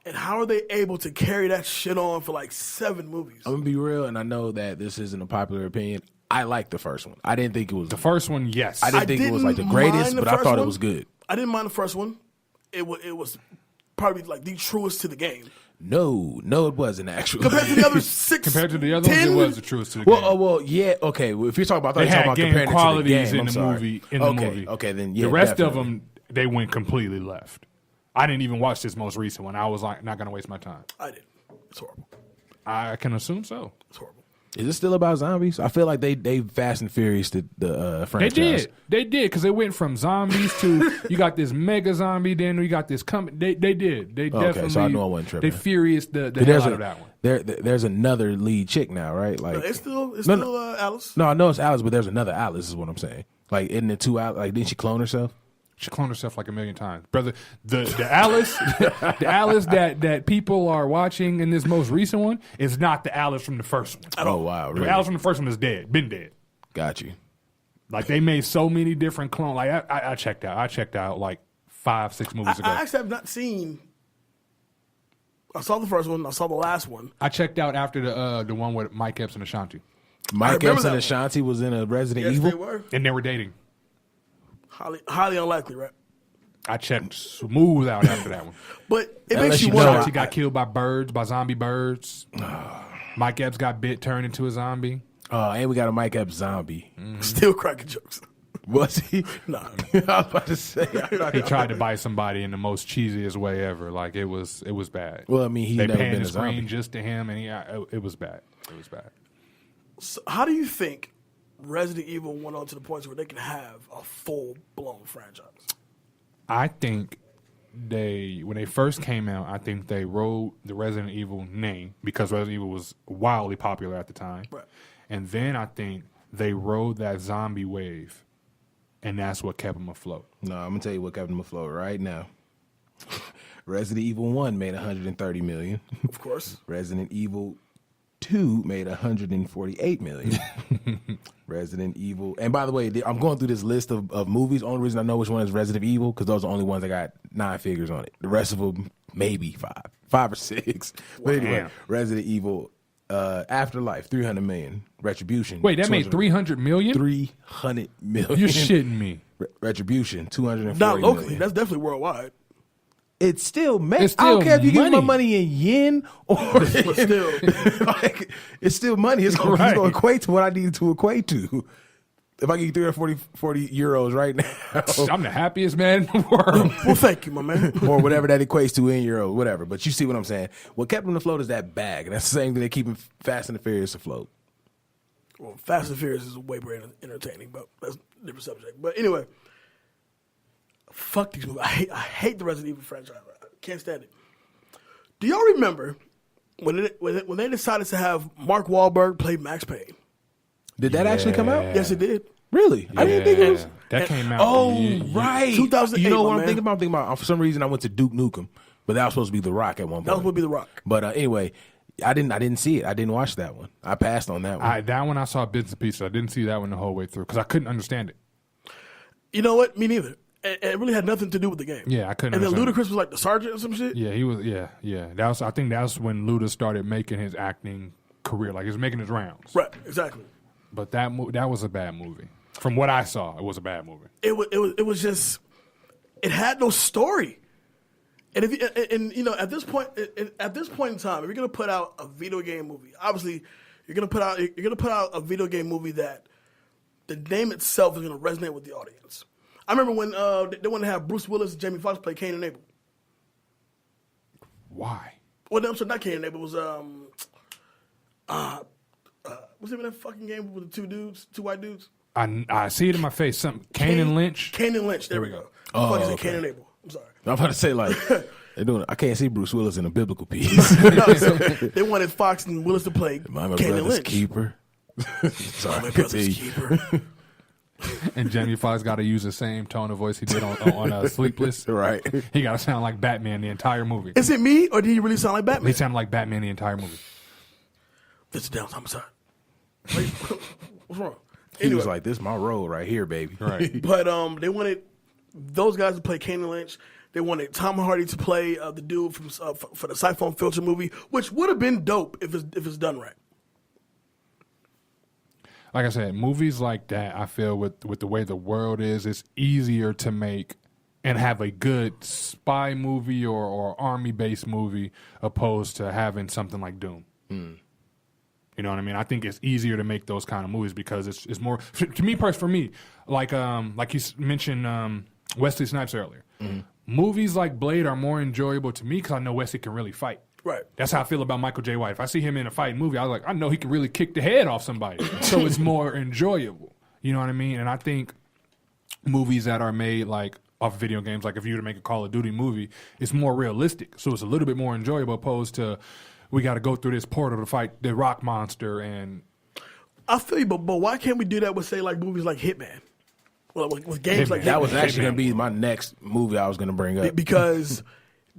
Speaker 1: and how are they able to carry that shit on for like 7 movies?
Speaker 3: I'm gonna be real, and I know that this isn't a popular opinion. I like the first one. I didn't think it was.
Speaker 2: The first one, yes.
Speaker 3: I didn't think it was like the greatest,
Speaker 1: mind the
Speaker 3: but I
Speaker 1: first
Speaker 3: thought it
Speaker 1: one.
Speaker 3: was good.
Speaker 1: I didn't mind the first one. It was probably like the truest to the game
Speaker 3: No, it wasn't actually.
Speaker 1: compared to the other 6.
Speaker 2: Compared to the other ones,
Speaker 1: 10,
Speaker 2: it was the truest to the game.
Speaker 3: Well, yeah, okay. Well, if you're talking about, I thought
Speaker 2: They
Speaker 3: you were
Speaker 2: had
Speaker 3: talking about
Speaker 2: game
Speaker 3: comparing it to the
Speaker 2: qualities
Speaker 3: game.
Speaker 2: in
Speaker 3: I'm
Speaker 2: the
Speaker 3: sorry.
Speaker 2: movie.
Speaker 3: Okay, then yeah.
Speaker 2: the rest
Speaker 3: definitely.
Speaker 2: of them, they went completely left. I didn't even watch this most recent one. I was like, not gonna waste my time.
Speaker 1: I did. It's horrible.
Speaker 2: I can assume so.
Speaker 1: It's horrible.
Speaker 3: Is it still about zombies? I feel like they Fast and Furious the franchise.
Speaker 2: They did because it went from zombies to you got this mega zombie, then we got this coming. They did. They definitely.
Speaker 3: so I know I wasn't tripping.
Speaker 2: They furious the
Speaker 3: But
Speaker 2: hell out of that one.
Speaker 3: There's another lead chick now, right? Like
Speaker 1: It's still
Speaker 3: No.
Speaker 1: Alice.
Speaker 3: no, I know it's Alice, but there's another Alice. Is what I'm saying. Like, isn't it 2 Alice? Like, didn't she clone herself?
Speaker 2: She cloned herself like a million times, brother. The Alice, the Alice that people are watching in this most recent one is not the Alice from the first one.
Speaker 3: Oh wow,
Speaker 2: The
Speaker 3: really?
Speaker 2: Alice from the first one is dead, been dead.
Speaker 3: Got you.
Speaker 2: Like they made so many different clones. Like I checked out. I checked out like 5-6 movies ago.
Speaker 1: I actually have not seen. I saw the first one. I saw the last one.
Speaker 2: I checked out after the one with Mike Epps and Ashanti,
Speaker 3: Mike
Speaker 1: remember
Speaker 3: Epps
Speaker 1: that
Speaker 3: and
Speaker 1: one.
Speaker 3: Ashanti was in a Resident
Speaker 1: Yes,
Speaker 3: Evil.
Speaker 1: they were.
Speaker 2: and they were dating.
Speaker 1: Highly unlikely, right?
Speaker 2: I checked smooth out after that one.
Speaker 1: But it
Speaker 3: Unless
Speaker 1: makes you
Speaker 3: you know
Speaker 1: wonder.
Speaker 2: Ashanti got killed by zombie birds. Mike Epps got bit, turned into a zombie.
Speaker 3: And we got a Mike Epps zombie.
Speaker 1: Still cracking jokes.
Speaker 3: Was he?
Speaker 1: Nah.
Speaker 3: I was about to say.
Speaker 2: He tried to bite somebody in the most cheesiest way ever. Like it was bad.
Speaker 3: Well, I mean, he's
Speaker 2: they
Speaker 3: never
Speaker 2: panned
Speaker 3: been a
Speaker 2: the screen
Speaker 3: zombie.
Speaker 2: just to him, and it was bad. It was bad.
Speaker 1: So how do you think Resident Evil went on to the point where they can have a full-blown franchise?
Speaker 2: I think when they first came out, I think they rode the Resident Evil name because Resident Evil was wildly popular at the time.
Speaker 1: Right.
Speaker 2: And then I think they rode that zombie wave, and that's what kept them afloat.
Speaker 3: No, I'm gonna tell you what kept him afloat right now. Resident Evil 1 made $130 million.
Speaker 1: Of course.
Speaker 3: Resident Evil 2 made $148 million. Resident Evil, and by the way, I'm going through this list of movies. Only reason I know which one is Resident Evil because those are the only ones that got 9 figures on it. The rest of them maybe 5. 5 or 6. But anyway,
Speaker 2: Damn.
Speaker 3: Resident Evil Afterlife, 300 million. Retribution.
Speaker 2: Wait, that made
Speaker 3: 200
Speaker 2: $300 million?
Speaker 3: 300 million.
Speaker 2: You're shitting me.
Speaker 3: Retribution, 240
Speaker 1: Not locally.
Speaker 3: million.
Speaker 1: That's definitely worldwide.
Speaker 3: It's still
Speaker 2: It's
Speaker 3: I don't
Speaker 2: still
Speaker 3: care if you give me my
Speaker 2: money.
Speaker 3: money in yen or
Speaker 1: But still,
Speaker 3: like, it's still money. It's going
Speaker 2: Right.
Speaker 3: to equate to what I need to equate to. If I give you 40 euros right now,
Speaker 2: I'm the happiest man in the world.
Speaker 1: well, thank you, my man.
Speaker 3: or whatever that equates to in euros, whatever. But you see what I'm saying. What kept them afloat is that bag, and that's the same thing that keeping Fast and the Furious afloat.
Speaker 1: Well, Fast and Furious is way more entertaining, but that's a different subject. But anyway, fuck these movies. I hate the Resident Evil franchise. I can't stand it. Do y'all remember when they decided to have Mark Wahlberg play Max Payne?
Speaker 3: Did that actually come out?
Speaker 1: Yes, it did.
Speaker 3: Really? I didn't think it was.
Speaker 2: That came out.
Speaker 3: Oh,
Speaker 2: Yeah.
Speaker 3: right.
Speaker 1: 2008,
Speaker 3: You know what
Speaker 1: my
Speaker 3: I'm
Speaker 1: man.
Speaker 3: thinking about? I'm thinking about, for some reason, I went to Duke Nukem, but that was supposed to be The Rock at one point.
Speaker 1: That was supposed to be The Rock.
Speaker 3: But anyway, I didn't see it. I didn't watch that one. I passed on that one.
Speaker 2: That one I saw bits and pieces. I didn't see that one the whole way through because I couldn't understand it.
Speaker 1: You know what? Me neither. It really had nothing to do with the game.
Speaker 2: Yeah, I couldn't
Speaker 1: And then
Speaker 2: understand
Speaker 1: Ludacris was like the sergeant or some shit.
Speaker 2: Yeah, he was. Yeah. I think that's when Luda started making his acting career. Like he was making his rounds.
Speaker 1: Right, exactly.
Speaker 2: But that was a bad movie. From what I saw, it was a bad movie.
Speaker 1: It was just, it had no story. And at this point in time, if you're gonna put out a video game movie, obviously you're gonna put out a video game movie that the name itself is gonna resonate with the audience. I remember when they wanted to have Bruce Willis and Jamie Foxx play Cain and Abel.
Speaker 2: Why?
Speaker 1: Well, no, I'm sorry, not Cain and Abel. It was what's the name of that fucking game with the two white dudes?
Speaker 2: I see it in my face. Kane and Lynch.
Speaker 1: Kane and Lynch. There we go.
Speaker 3: Oh,
Speaker 1: Fuck is it?
Speaker 3: okay.
Speaker 1: Cain and Abel. I'm sorry.
Speaker 3: I'm about to say, like, they're doing. I can't see Bruce Willis in a biblical piece.
Speaker 1: They wanted Fox and Willis to play
Speaker 3: Am I my
Speaker 1: Cain and
Speaker 3: brother's
Speaker 1: Lynch.
Speaker 3: keeper? Sorry,
Speaker 1: My brother's
Speaker 3: continue.
Speaker 1: keeper.
Speaker 2: And Jamie Foxx got to use the same tone of voice he did on Sleepless.
Speaker 3: Right.
Speaker 2: He got to sound like Batman the entire movie.
Speaker 1: Is it me or did he really sound like Batman?
Speaker 2: He sounded like Batman the entire movie.
Speaker 1: This is Down's homicide. Wait, what's wrong?
Speaker 3: He was like, "This is my role right here, baby."
Speaker 2: Right.
Speaker 1: But they wanted those guys to play Kane and Lynch. They wanted Tom Hardy to play the dude from for the Siphon Filter movie, which would have been dope if it's done right.
Speaker 2: Like I said, movies like that, I feel with the way the world is, it's easier to make and have a good spy movie or army-based movie opposed to having something like Doom. You know what I mean? I think it's easier to make those kind of movies because it's more to me. For me, like you mentioned Wesley Snipes earlier. Movies like Blade are more enjoyable to me because I know Wesley can really fight.
Speaker 1: Right.
Speaker 2: That's how I feel about Michael J. White. If I see him in a fighting movie, I was like, I know he can really kick the head off somebody. So it's more enjoyable. You know what I mean? And I think movies that are made like off video games, like if you were to make a Call of Duty movie, it's more realistic. So it's a little bit more enjoyable opposed to we got to go through this portal to fight the rock monster. And
Speaker 1: I feel you, but why can't we do that with say like movies like Hitman? Well, with games
Speaker 2: Hitman.
Speaker 1: like Hitman.
Speaker 3: That was actually going to be my next movie I was going to bring up.
Speaker 1: Because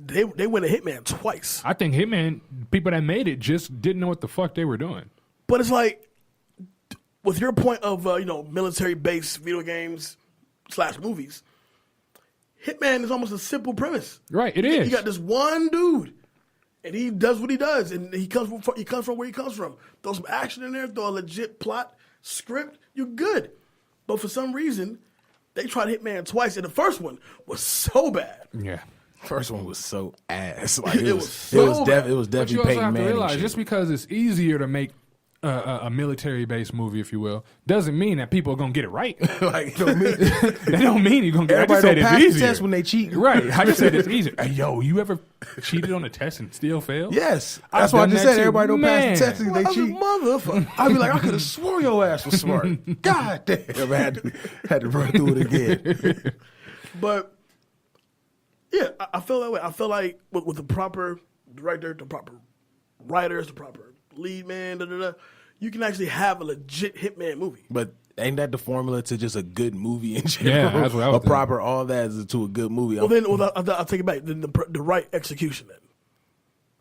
Speaker 1: they went to Hitman twice.
Speaker 2: I think Hitman, people that made it just didn't know what the fuck they were doing.
Speaker 1: But it's like, with your point of military-based video games / movies, Hitman is almost a simple premise.
Speaker 2: Right, it is.
Speaker 1: You got this one dude, and he does what he does, and he comes from where he comes from. Throw some action in there, throw a legit plot, script, you're good. But for some reason, they tried Hitman twice, and the first one was so bad.
Speaker 2: Yeah.
Speaker 3: First one was so ass. Like
Speaker 1: It was so bad.
Speaker 3: It was
Speaker 2: But
Speaker 3: definitely
Speaker 2: you also
Speaker 3: Peyton
Speaker 2: have to
Speaker 3: Manning
Speaker 2: realize,
Speaker 3: shit.
Speaker 2: just because it's easier to make a military-based movie, if you will, doesn't mean that people are going to get it right.
Speaker 3: Like, you know what I mean?
Speaker 2: That don't mean you're going to get it. I just
Speaker 3: Everybody
Speaker 2: said
Speaker 3: don't
Speaker 2: it's
Speaker 3: pass the
Speaker 2: easier.
Speaker 3: test when they cheat.
Speaker 2: Right. I just said it's easier. Hey, yo, you ever cheated on a test and still failed?
Speaker 3: Yes.
Speaker 2: I've
Speaker 3: That's why I
Speaker 2: done
Speaker 3: just
Speaker 2: that
Speaker 3: said
Speaker 2: too.
Speaker 3: everybody don't pass
Speaker 2: Man.
Speaker 3: the test and they
Speaker 1: Well,
Speaker 3: cheat.
Speaker 1: motherfucker.
Speaker 3: I'd be like, I could have swore your ass was smart. God damn. I had to run through it again.
Speaker 1: But yeah, I feel that way. I feel like with the proper director, the proper writers, the proper lead man, you can actually have a legit Hitman movie.
Speaker 3: But ain't that the formula to just a good movie in general?
Speaker 2: Yeah, that's what I was
Speaker 3: a proper all that is to a good movie.
Speaker 1: I'll take it back. The right execution then.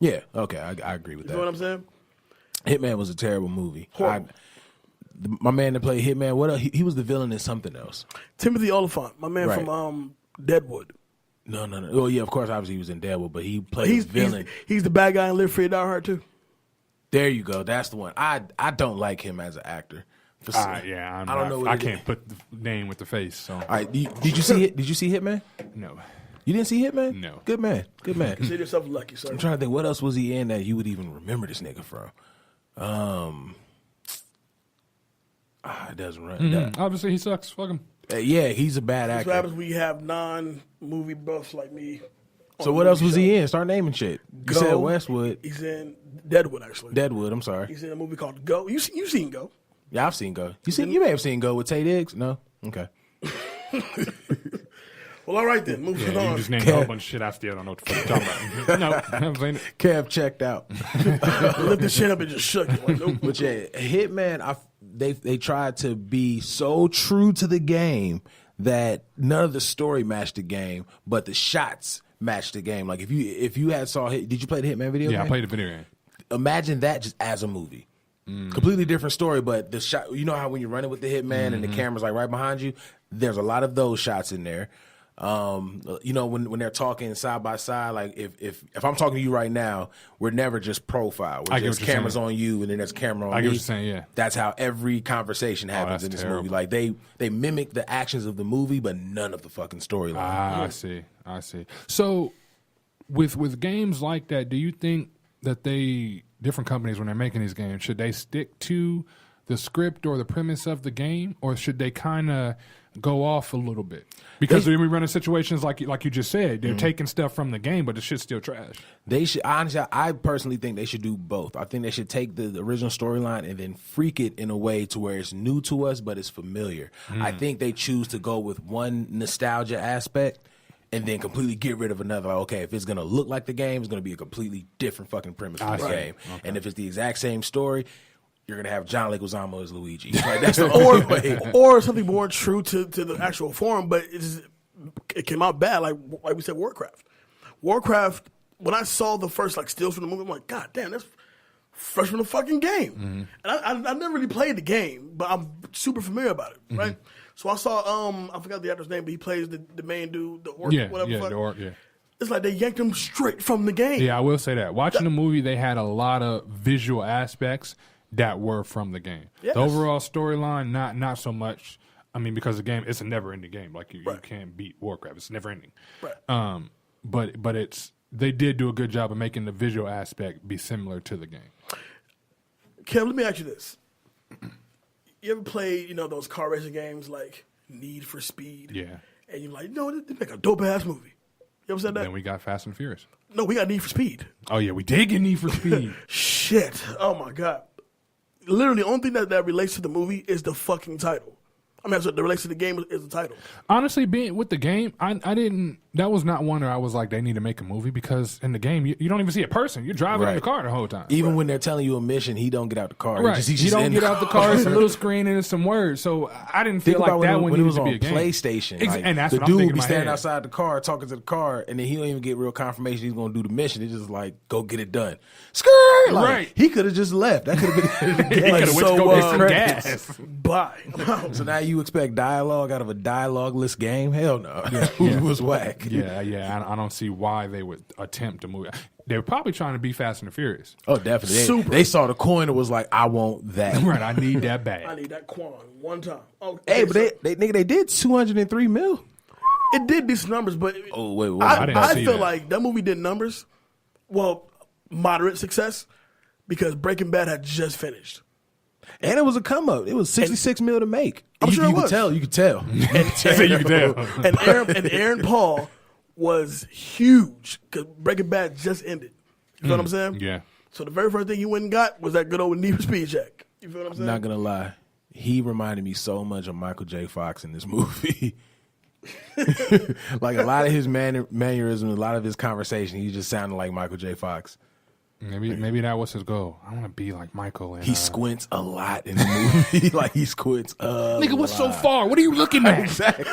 Speaker 3: Yeah, okay, I agree with
Speaker 1: You know what
Speaker 3: that.
Speaker 1: I'm saying?
Speaker 3: Hitman was a terrible movie.
Speaker 1: Horrible.
Speaker 3: My man that played Hitman, what else? He was the villain in something else.
Speaker 1: Timothy Oliphant, my man
Speaker 3: Right.
Speaker 1: from Deadwood.
Speaker 3: No. Well, yeah, of course, obviously he was in Deadwood, but he played a villain.
Speaker 1: He's the bad guy in Live Free or Die Hard too.
Speaker 3: There you go. That's the one. I don't like him as an actor.
Speaker 2: I don't know. I can't put the name with the face. So,
Speaker 3: all right. Did you see it? Did you see Hitman?
Speaker 2: No.
Speaker 3: You didn't see Hitman?
Speaker 2: No.
Speaker 3: Good man.
Speaker 1: Consider yourself lucky, sir.
Speaker 3: I'm trying to think, what else was he in that you would even remember this nigga from? It doesn't run.
Speaker 2: Obviously, he sucks. Fuck him.
Speaker 3: Yeah, he's a bad actor.
Speaker 1: What happens? We have non-movie buffs like me.
Speaker 3: So what else was he in? Start naming shit. You said Westwood.
Speaker 1: He's in Deadwood, actually.
Speaker 3: Deadwood. I'm sorry.
Speaker 1: He's in a movie called Go. You've seen Go?
Speaker 3: Yeah, I've seen Go. You may have seen Go with Tay Diggs. No. Okay.
Speaker 1: Well, all right then. Moving on.
Speaker 2: You just named a whole bunch of shit I still don't know what the fuck you're talking about. No, I haven't seen it.
Speaker 3: Kev checked out.
Speaker 1: Lift the shit up and just shook it. Like, nope.
Speaker 3: But yeah, Hitman, they tried to be so true to the game that none of the story matched the game, but the shots matched the game. Like if you had did you play the Hitman video game?
Speaker 2: Yeah, I played the video game.
Speaker 3: Imagine that just as a movie. Completely different story, but the shot, you know how when you're running with the Hitman and the camera's like right behind you, there's a lot of those shots in there. You know, when they're talking side by side, like if I'm talking to you right now, we're never just profile. We're just cameras on you and then there's a camera on me.
Speaker 2: I get what you're saying, yeah.
Speaker 3: That's how every conversation happens in this movie. Like they mimic the actions of the movie, but none of the fucking storyline.
Speaker 2: I see. So with games like that, do you think that different companies, when they're making these games, should they stick to the script or the premise of the game, or should they kind of go off a little bit? Because we run into situations like you just said, they're taking stuff from the game, but the shit's still trash.
Speaker 3: They should honestly. I personally think they should do both. I think they should take the original storyline and then freak it in a way to where it's new to us, but it's familiar. I think they choose to go with one nostalgia aspect and then completely get rid of another. Like, okay, if it's going to look like the game, it's going to be a completely different fucking premise for the game. Okay. And if it's the exact same story, you're going to have John Leguizamo as Luigi. Like, that's the only way.
Speaker 1: Or something more true to the actual form, but it came out bad, like we said, Warcraft. Warcraft, when I saw the first stills from the movie, I'm like, God damn, that's fresh from the fucking game. And I never really played the game, but I'm super familiar about it, right? So I saw, I forgot the actor's name, but he plays the main dude, the orc, whatever.
Speaker 2: Yeah, the orc, yeah.
Speaker 1: It's like they yanked him straight from the game.
Speaker 2: Yeah, I will say that. Watching the movie, they had a lot of visual aspects that were from the game.
Speaker 1: Yes.
Speaker 2: The overall storyline, not so much. I mean, because the game, it's a never-ending game. Like, you can't beat Warcraft. It's never-ending.
Speaker 1: Right.
Speaker 2: But they did do a good job of making the visual aspect be similar to the game.
Speaker 1: Kev, let me ask you this. You ever played, those car racing games like Need for Speed?
Speaker 2: Yeah.
Speaker 1: And you're like, they make a dope-ass movie. You ever said that?
Speaker 2: Then we got Fast and Furious.
Speaker 1: No, we got Need for Speed.
Speaker 2: Oh, yeah, we did get Need for Speed.
Speaker 1: Shit. Oh, my God. Literally, the only thing that relates to the movie is the fucking title. I mean, so that relates to the game is the title.
Speaker 2: Honestly, being with the game, I didn't. That was not one where I was like, they need to make a movie, because in the game you don't even see a person. You're driving in the car the whole time.
Speaker 3: Even when they're telling you a mission, he don't get out the car.
Speaker 2: Right. He don't get out the car. It's a little screen and it's some words. So I didn't feel like that when it was on
Speaker 3: PlayStation.
Speaker 2: Like, and that's
Speaker 3: the
Speaker 2: what
Speaker 3: dude
Speaker 2: I'm
Speaker 3: be
Speaker 2: thinking
Speaker 3: standing outside the car talking to the car, and then he don't even get real confirmation he's going to do the mission. It's just like, go get it done. Skirt!
Speaker 2: Right.
Speaker 3: He could have just left. That could have been the game.
Speaker 2: He could have went to go get some gas.
Speaker 1: Bye.
Speaker 3: So now you expect dialogue out of a dialogue-less game? Hell no. It was whack.
Speaker 2: Yeah. I don't see why they would attempt a movie. They were probably trying to be Fast and the Furious.
Speaker 3: Oh, definitely. They saw the coin and was like, I want that.
Speaker 2: Right, I need that bag.
Speaker 1: I need that Quan one time. Oh,
Speaker 3: hey, but they did $203 million.
Speaker 1: It did decent numbers, but
Speaker 2: I
Speaker 1: feel like that movie did numbers. Well, moderate success, because Breaking Bad had just finished.
Speaker 3: And it was a come up. It was $66 million to make.
Speaker 1: I'm sure it was.
Speaker 3: You could tell.
Speaker 1: And Aaron Paul was huge because Breaking Bad just ended. You feel what I'm saying?
Speaker 2: Yeah.
Speaker 1: So the very first thing he went and got was that good old Need for Speed check. You feel what I'm saying?
Speaker 3: I'm not gonna lie. He reminded me so much of Michael J. Fox in this movie. Like a lot of his mannerisms, a lot of his conversation, he just sounded like Michael J. Fox.
Speaker 2: Maybe that was his goal. I want to be like Michael. And,
Speaker 3: he squints a lot in the movie. Like he squints
Speaker 2: Nigga, what's so far? What are you looking at?
Speaker 3: Exactly.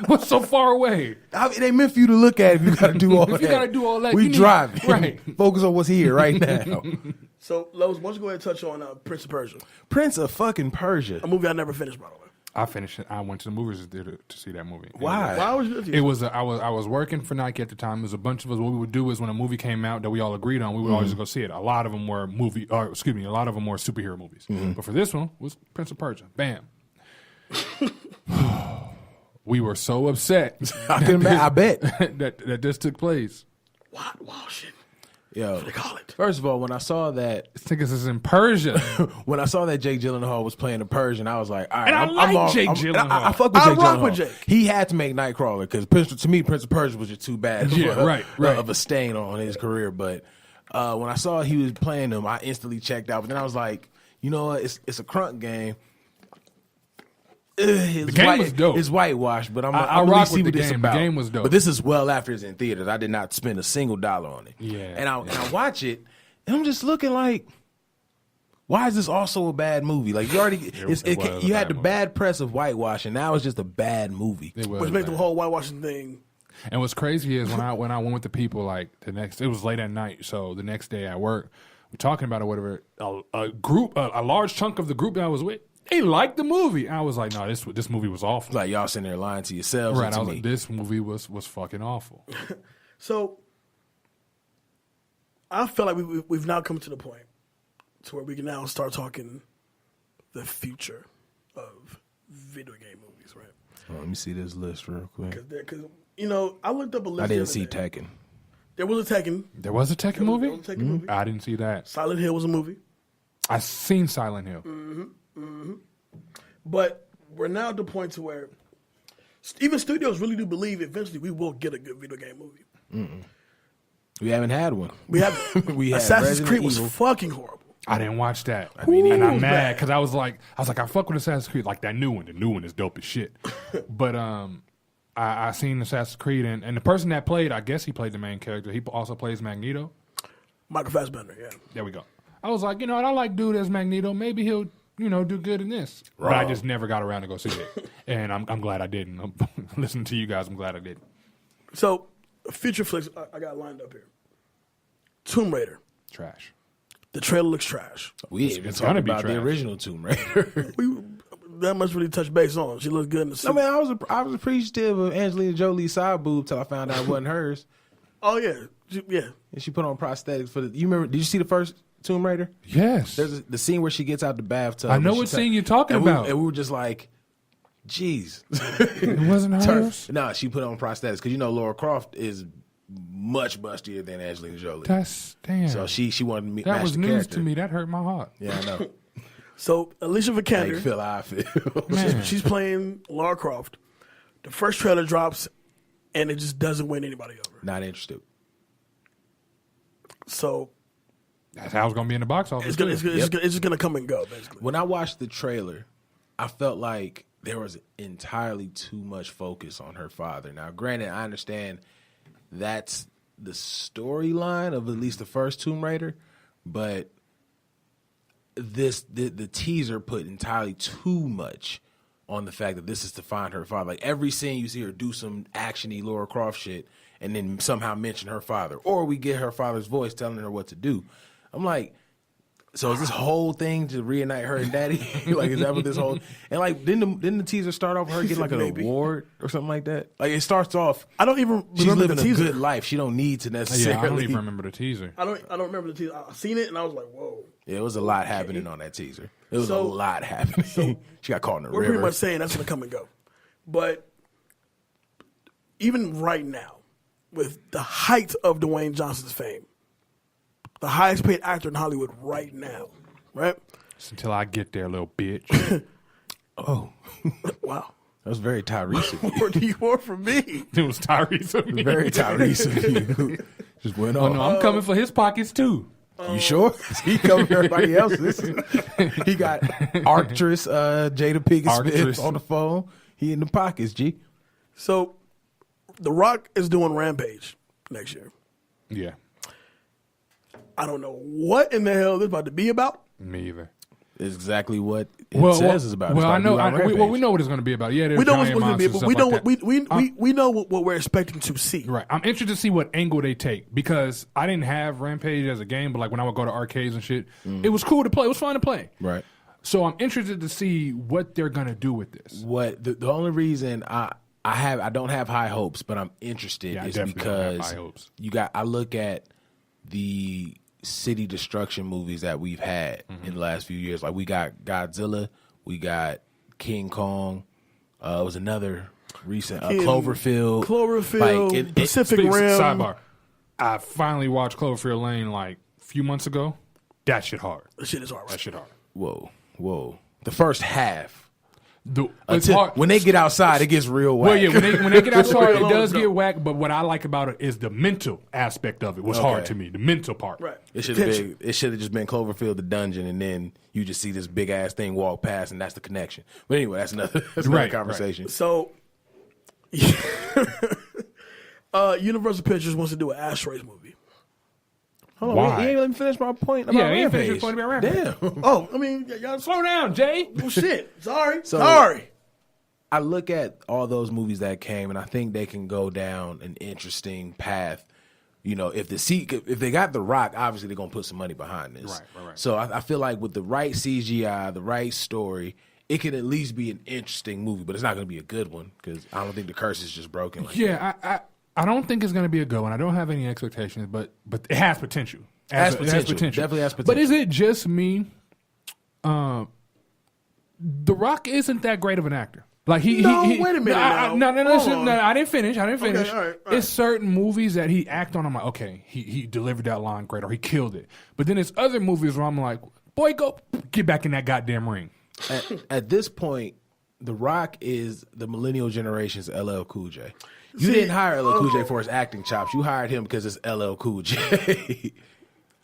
Speaker 2: What's so far away?
Speaker 3: I mean, they meant for you to look at it if you got to do all that.
Speaker 2: If you got to do all that.
Speaker 3: We driving.
Speaker 2: Right.
Speaker 3: Focus on what's here right now.
Speaker 1: So, Lowe's, why don't you go ahead and touch on Prince of Persia?
Speaker 3: Prince of fucking Persia.
Speaker 1: A movie I never finished, by the way.
Speaker 2: I finished it. I went to the movies theater to see that movie.
Speaker 3: Why?
Speaker 1: Why was it?
Speaker 2: It was I was working for Nike at the time. There was a bunch of us. What we would do is when a movie came out that we all agreed on, we would always go see it. A lot of them were a lot of them were superhero movies. But for this one was Prince of Persia. Bam. We were so upset.
Speaker 3: I bet.
Speaker 2: that this took place.
Speaker 1: What? Wow, shit.
Speaker 3: Yo,
Speaker 1: They call it.
Speaker 3: first of all, when I saw that,
Speaker 2: This niggas is in Persia.
Speaker 3: when I saw that Jake Gyllenhaal was playing the Persian, I was like, all right,
Speaker 2: And I like Jake Gyllenhaal.
Speaker 3: I fuck with
Speaker 1: I
Speaker 3: Jake
Speaker 1: rock
Speaker 3: Gyllenhaal.
Speaker 1: with Jake.
Speaker 3: He had to make Nightcrawler because to me, Prince of Persia was just too bad.
Speaker 2: Yeah, right.
Speaker 3: Of a stain on his career. But when I saw he was playing him, I instantly checked out. But then I was like, you know what? It's a crunk game. The
Speaker 2: game was dope.
Speaker 3: It's whitewashed, but
Speaker 2: I
Speaker 3: really
Speaker 2: rock
Speaker 3: see
Speaker 2: with
Speaker 3: what
Speaker 2: the
Speaker 3: it's
Speaker 2: game. The
Speaker 3: about.
Speaker 2: game was dope.
Speaker 3: But this is well after it's in theaters. I did not spend a single dollar on it.
Speaker 2: Yeah,
Speaker 3: and I watch it, and I'm just looking like, why is this also a bad movie? Like you already, you had the bad press of whitewash, and now it's just a bad movie.
Speaker 2: It was
Speaker 1: Which makes
Speaker 2: bad.
Speaker 1: the whole whitewashing thing.
Speaker 2: And what's crazy is when I went with the people, like it was late at night, so the next day at work, we're talking about it, whatever. A large chunk of the group that I was with, they liked the movie. I was like, no, this movie was awful.
Speaker 3: Like y'all sitting there lying to yourselves.
Speaker 2: Right,
Speaker 3: And to
Speaker 2: I was
Speaker 3: me.
Speaker 2: like, this movie was fucking awful.
Speaker 1: So I feel like we've now come to the point to where we can now start talking the future of video game movies, right?
Speaker 3: Oh, let me see this list real quick.
Speaker 1: Because I looked up a list.
Speaker 3: I
Speaker 1: the
Speaker 3: didn't
Speaker 1: other
Speaker 3: see
Speaker 1: day.
Speaker 3: Tekken.
Speaker 1: There was a Tekken.
Speaker 2: There was a Tekken movie?
Speaker 1: There was a Tekken movie.
Speaker 2: I didn't see that.
Speaker 1: Silent Hill was a movie.
Speaker 2: I seen Silent Hill.
Speaker 1: But we're now at the point to where even studios really do believe eventually we will get a good video game movie.
Speaker 3: We haven't had one.
Speaker 1: We have.
Speaker 3: We had
Speaker 1: Assassin's
Speaker 3: Resident
Speaker 1: Creed was
Speaker 3: Evil.
Speaker 1: fucking horrible.
Speaker 2: I didn't watch that.
Speaker 3: mean,
Speaker 2: and
Speaker 1: it
Speaker 2: I'm
Speaker 1: was
Speaker 2: mad
Speaker 1: bad.
Speaker 2: because I was like, I fuck with Assassin's Creed, like that new one. The new one is dope as shit. But I seen Assassin's Creed, and the person that played, I guess he played the main character. He also plays Magneto.
Speaker 1: Michael Fassbender, yeah.
Speaker 2: There we go. I was like, I like dude as Magneto. Maybe he'll, do good in this. But I just never got around to go see it, and I'm glad I didn't. Listening to you guys, I'm glad I didn't.
Speaker 1: So, future flicks I got lined up here. Tomb Raider.
Speaker 2: Trash.
Speaker 1: The trailer looks trash.
Speaker 3: We ain't even
Speaker 2: it's
Speaker 3: talking
Speaker 2: gonna be
Speaker 3: about the
Speaker 2: trash.
Speaker 3: original Tomb Raider.
Speaker 1: That much really touch base on. She looks good in the suit.
Speaker 3: No man, I was appreciative of Angelina Jolie's side boob till I found out it wasn't hers.
Speaker 1: Oh yeah, yeah.
Speaker 3: And she put on prosthetics for the. You remember? Did you see the first Tomb Raider?
Speaker 2: Yes.
Speaker 3: There's the scene where she gets out the bathtub.
Speaker 2: I know
Speaker 3: and
Speaker 2: what
Speaker 3: she
Speaker 2: scene you're talking
Speaker 3: and
Speaker 2: about.
Speaker 3: and we were just like, "Jeez."
Speaker 2: It wasn't hers.
Speaker 3: No, she put on prosthetics because Laura Croft is much bustier than Angelina Jolie.
Speaker 2: That's damn.
Speaker 3: So she wanted me.
Speaker 2: that
Speaker 3: match
Speaker 2: was
Speaker 3: the
Speaker 2: news
Speaker 3: character.
Speaker 2: to me. That hurt my heart.
Speaker 3: Yeah, I know.
Speaker 1: So Alicia
Speaker 3: How you
Speaker 1: Vikander,
Speaker 3: feel? How I feel.
Speaker 2: Man.
Speaker 1: she's playing Lara Croft. The first trailer drops, and it just doesn't win anybody over.
Speaker 3: Not interested.
Speaker 1: So
Speaker 2: That's how it's gonna be in the box office.
Speaker 1: it's gonna,
Speaker 2: too.
Speaker 1: it's just gonna come and go, basically.
Speaker 3: When I watched the trailer, I felt like there was entirely too much focus on her father. Now, granted, I understand that's the storyline of at least the first Tomb Raider, but the teaser put entirely too much on the fact that this is to find her father. Like every scene you see her do some actiony Lara Croft shit and then somehow mention her father, or we get her father's voice telling her what to do. I'm like, so is this whole thing to reunite her and daddy? Like, is that what this whole, and like, didn't the teaser start off with her getting like an
Speaker 1: Maybe.
Speaker 3: award or something like that? Like it starts off,
Speaker 1: I don't even
Speaker 3: she's
Speaker 1: remember
Speaker 3: living
Speaker 1: the
Speaker 3: a
Speaker 1: teaser.
Speaker 3: good life. She don't need to
Speaker 2: Yeah,
Speaker 3: necessarily.
Speaker 2: I don't even remember the teaser.
Speaker 1: I don't remember the teaser. I seen it and I was like, whoa.
Speaker 3: Yeah, it was a lot happening on that teaser. It was a
Speaker 1: So-
Speaker 3: lot happening. She got caught in the
Speaker 1: We're
Speaker 3: river.
Speaker 1: pretty much saying that's gonna come and go. But even right now, with the height of Dwayne Johnson's fame, the highest paid actor in Hollywood right now, right?
Speaker 2: Just until I get there, little bitch.
Speaker 3: Oh,
Speaker 1: Wow.
Speaker 3: that was very Tyrese of you.
Speaker 1: What do you want from me?
Speaker 2: It was Tyrese. Of me.
Speaker 3: Very Tyrese of you. Just went
Speaker 2: Oh
Speaker 3: on.
Speaker 2: no, I'm coming for his pockets too.
Speaker 3: You sure? He covered everybody else's. He got Arctress Jada Pinkett Smith
Speaker 2: Arctress.
Speaker 3: on the phone. He in the pockets, G.
Speaker 1: So, The Rock is doing Rampage next year.
Speaker 2: Yeah,
Speaker 1: I don't know what in the hell this about to be about.
Speaker 2: me either.
Speaker 3: Is exactly what it says is about. It's
Speaker 2: Well,
Speaker 3: about
Speaker 2: I know.
Speaker 3: to be on
Speaker 2: we
Speaker 3: Rampage.
Speaker 2: know what it's going to be about. Yeah,
Speaker 1: We know what's
Speaker 2: giant
Speaker 1: going to be,
Speaker 2: monsters,
Speaker 1: but we
Speaker 2: stuff
Speaker 1: know
Speaker 2: like
Speaker 1: what
Speaker 2: that.
Speaker 1: we know what we're expecting to see.
Speaker 2: Right. I'm interested to see what angle they take because I didn't have Rampage as a game, but like when I would go to arcades and shit, it was cool to play. It was fun to play.
Speaker 3: Right.
Speaker 2: So I'm interested to see what they're gonna do with this.
Speaker 3: What the only reason I don't have high hopes, but I'm interested is because I look at the city destruction movies that we've had in the last few years. Like we got Godzilla, we got King Kong. It was another recent Cloverfield,
Speaker 1: like, Pacific Rim.
Speaker 2: Sidebar. I finally watched Cloverfield Lane like a few months ago. That shit hard.
Speaker 1: That shit is hard.
Speaker 2: That shit hard.
Speaker 3: Whoa. The first half.
Speaker 2: It's hard.
Speaker 3: When they get outside, it gets real whack.
Speaker 2: Well, yeah, when they get outside, it does get whack. But what I like about it is the mental aspect of it was hard to me. The mental part.
Speaker 1: Right.
Speaker 3: It should have just been Cloverfield the dungeon, and then you just see this big ass thing walk past, and that's the connection. But anyway, that's another conversation.
Speaker 1: Right. So, Universal Pictures wants to do an Asteroids movie.
Speaker 3: Hold on, you ain't let me finish my point about
Speaker 2: he ain't finished your point about Rampage.
Speaker 3: Damn.
Speaker 1: Oh, I mean, y'all
Speaker 2: Slow down, Jay.
Speaker 1: well, shit. Sorry.
Speaker 3: Sorry. I look at all those movies that came, and I think they can go down an interesting path. You know, if they got The Rock, obviously they're gonna put some money behind this.
Speaker 2: Right.
Speaker 3: So I feel like with the right CGI, the right story, it can at least be an interesting movie, but it's not gonna be a good one because I don't think the curse is just broken. Like
Speaker 2: that. I don't think it's going to be a good one. I don't have any expectations, but it has potential. It has potential.
Speaker 3: Definitely has potential.
Speaker 2: But is it just me? The Rock isn't that great of an actor. Like wait
Speaker 1: a minute.
Speaker 2: No, I didn't finish.
Speaker 1: Okay, all right.
Speaker 2: It's certain movies that he act on. I'm like, okay, he delivered that line great, or he killed it. But then there's other movies where I'm like, boy, go get back in that goddamn ring.
Speaker 3: At this point, The Rock is the millennial generation's LL Cool J. You didn't hire LL Cool J for his acting chops. You hired him because it's LL Cool J.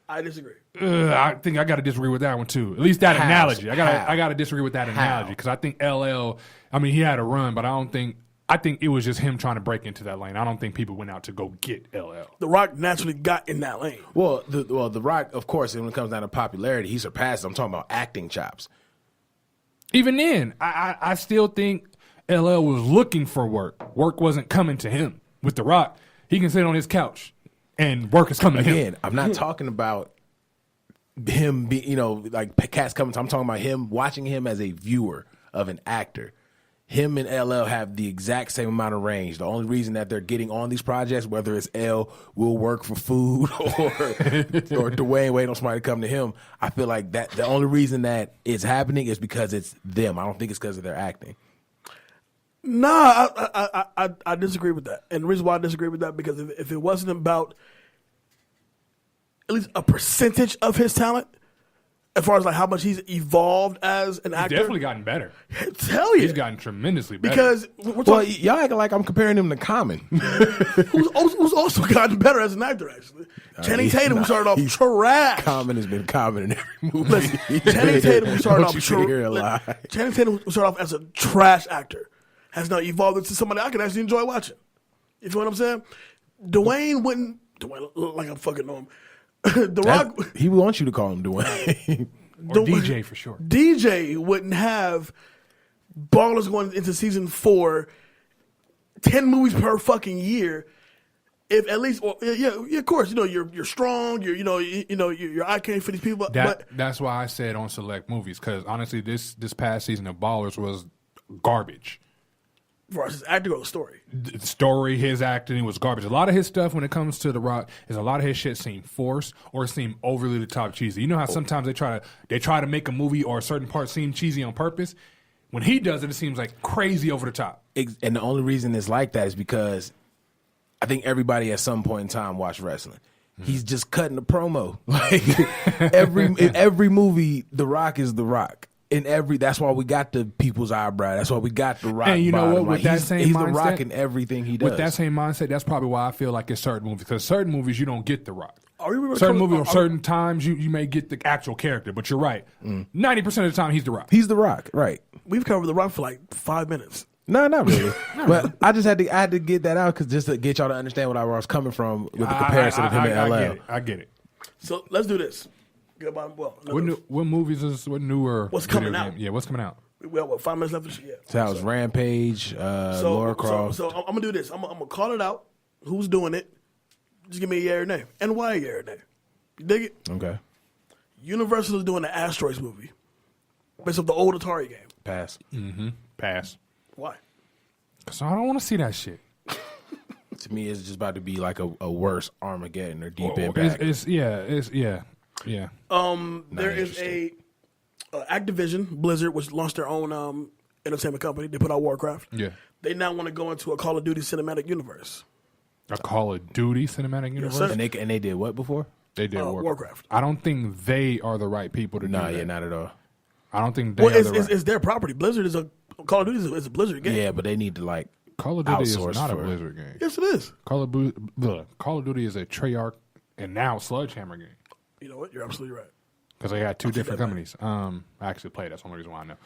Speaker 1: I disagree.
Speaker 2: I think I got to disagree with that one too. At least that analogy. I got to disagree with that analogy because I think LL. I mean, he had a run, but I think it was just him trying to break into that lane. I don't think people went out to go get LL.
Speaker 1: The Rock naturally got in that lane.
Speaker 3: Well, The Rock, of course, when it comes down to popularity, he surpassed. I'm talking about acting chops.
Speaker 2: Even then, I still think LL was looking for work. Work wasn't coming to him. With The Rock, he can sit on his couch and work is coming to him.
Speaker 3: Again, I'm not talking about him like cats coming to him. I'm talking about him, watching him as a viewer of an actor. Him and LL have the exact same amount of range. The only reason that they're getting on these projects, whether it's L will work for food or Dwayne waiting on somebody to come to him, I feel like that the only reason that it's happening is because it's them. I don't think it's because of their acting.
Speaker 1: Nah, I disagree with that. And the reason why I disagree with that, because if it wasn't about at least a percentage of his talent, as far as like how much he's evolved as an actor.
Speaker 2: He's definitely gotten better.
Speaker 1: Tell you.
Speaker 2: He's gotten tremendously better.
Speaker 1: Because we're talking,
Speaker 3: y'all acting like I'm comparing him to Common.
Speaker 1: who's also gotten better as an actor, actually. Channing Tatum, who started off trash.
Speaker 3: Common has been Common in every movie.
Speaker 1: Listen, Channing Tatum, who started off as a trash actor, has now evolved into somebody I can actually enjoy watching. You feel what I'm saying? Dwayne, look like I'm fucking know him. The Rock.
Speaker 3: He wants you to call him Dwayne.
Speaker 2: Or DJ for sure.
Speaker 1: DJ wouldn't have ballers going into season 4, 10 movies per fucking year. If at least, of course, you're strong. You're eye candy for these people.
Speaker 2: That's why I said on select movies, because honestly, this past season of Ballers was garbage.
Speaker 1: For his acting or the story?
Speaker 2: The story, his acting was garbage. A lot of his stuff when it comes to The Rock is a lot of his shit seem forced or seem overly the top cheesy. You know how sometimes they try to make a movie or a certain part seem cheesy on purpose? When he does it, it seems like crazy over the top.
Speaker 3: And the only reason it's like that is because I think everybody at some point in time watched wrestling. He's just cutting the promo. Like in every movie, The Rock is The Rock. That's why we got the people's eyebrow. That's why we got The Rock.
Speaker 2: And you know what? With that same
Speaker 3: he's
Speaker 2: mindset,
Speaker 3: The Rock in everything he does.
Speaker 2: With that same mindset, that's probably why I feel like it's certain movies. Because certain movies you don't get The Rock. Certain movies or certain times you may get the actual character. But you're right. 90% of the time he's The Rock.
Speaker 3: He's The Rock, right?
Speaker 1: We've covered The Rock for like 5 minutes.
Speaker 3: No, not really. But I just had to get that out just to get y'all to understand what I was coming from with the comparison of him and LL.
Speaker 2: I get it.
Speaker 1: So let's do this.
Speaker 2: What movies is newer?
Speaker 1: What's coming out?
Speaker 2: Yeah, what's coming out?
Speaker 1: We have 5 minutes left. Yeah.
Speaker 3: So that was Rampage, Laura Croft.
Speaker 1: So I'm gonna do this. I'm gonna call it out. Who's doing it? Just give me a yeah or nay, and why a yeah or nay. You dig it?
Speaker 3: Okay.
Speaker 1: Universal is doing the Asteroids movie. based off the old Atari game.
Speaker 3: Pass.
Speaker 2: Pass.
Speaker 1: Why?
Speaker 2: Because I don't want to see that shit.
Speaker 3: To me, it's just about to be like a worse Armageddon or Deep
Speaker 2: Well,
Speaker 3: Impact.
Speaker 2: Yeah.
Speaker 1: There is a Activision Blizzard, which launched their own entertainment company. They put out Warcraft.
Speaker 2: Yeah.
Speaker 1: They now want to go into a Call of Duty cinematic universe.
Speaker 2: A Call of Duty cinematic universe?
Speaker 1: sir.
Speaker 3: And they did what before?
Speaker 2: They did
Speaker 1: Warcraft.
Speaker 2: I don't think they are the right people to do that.
Speaker 3: Yeah, not at all.
Speaker 2: I don't think they
Speaker 1: Well,
Speaker 2: are the right.
Speaker 1: it's their property. Blizzard is Call of Duty is a Blizzard game.
Speaker 3: Yeah, but they need to like
Speaker 2: Call of Duty is
Speaker 3: outsource
Speaker 2: not a
Speaker 3: for-
Speaker 2: Blizzard game.
Speaker 1: Yes, it is.
Speaker 2: Call of Duty is a Treyarch and now Sledgehammer game.
Speaker 1: You know what? You're absolutely right.
Speaker 2: Because they got two different companies. I actually played. That's the only reason why I know.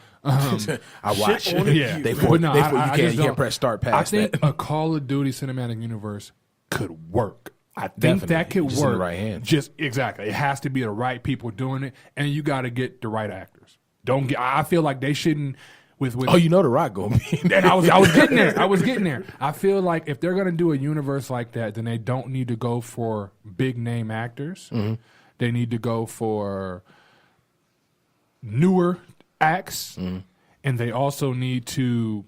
Speaker 3: I watch.
Speaker 1: Shit on it.
Speaker 2: Yeah,
Speaker 3: They
Speaker 2: but no, I
Speaker 3: you
Speaker 2: just
Speaker 3: can't
Speaker 2: don't-
Speaker 3: press start
Speaker 2: I
Speaker 3: past
Speaker 2: think
Speaker 3: that.
Speaker 2: a Call of Duty cinematic universe could work. I think
Speaker 3: Definitely.
Speaker 2: that could
Speaker 3: Just in
Speaker 2: work.
Speaker 3: the right hands.
Speaker 2: Just exactly. It has to be the right people doing it, and you got to get the right actors. Don't get. I feel like they shouldn't. With
Speaker 3: Oh, you know the Rock gonna be in there.
Speaker 2: and I was getting there. I was getting there. I feel like if they're gonna do a universe like that, then they don't need to go for big name actors. They need to go for newer acts, and they also need to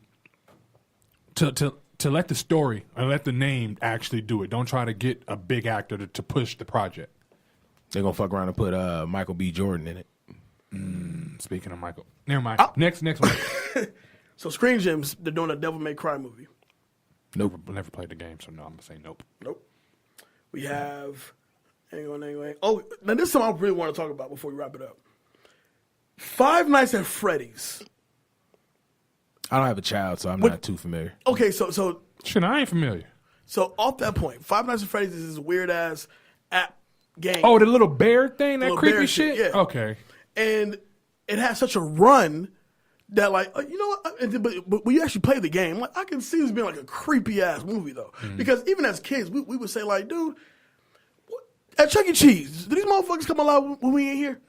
Speaker 2: let the story and let the name actually do it. Don't try to get a big actor to push the project.
Speaker 3: They're gonna fuck around and put Michael B. Jordan in it.
Speaker 2: Speaking of Michael, never mind. Next one.
Speaker 1: So Screen Gems, they're doing a Devil May Cry movie.
Speaker 2: Never played the game, so no, I'm gonna say nope.
Speaker 1: Nope. We have. Anyway. Oh, now this is something I really want to talk about before we wrap it up. Five Nights at Freddy's.
Speaker 3: I don't have a child, so I'm not too familiar.
Speaker 1: Okay, so
Speaker 2: Shit, I ain't familiar.
Speaker 1: off that point, Five Nights at Freddy's is this weird ass app game.
Speaker 2: Oh, the little bear thing, that
Speaker 1: Little
Speaker 2: creepy
Speaker 1: bear
Speaker 2: shit?
Speaker 1: shit, yeah.
Speaker 2: Okay.
Speaker 1: And it has such a run that, like, you know what? But when you actually play the game, like, I can see this being like a creepy ass movie though, because even as kids, we would say like, dude, at Chuck E. Cheese, do these motherfuckers come alive when we ain't here?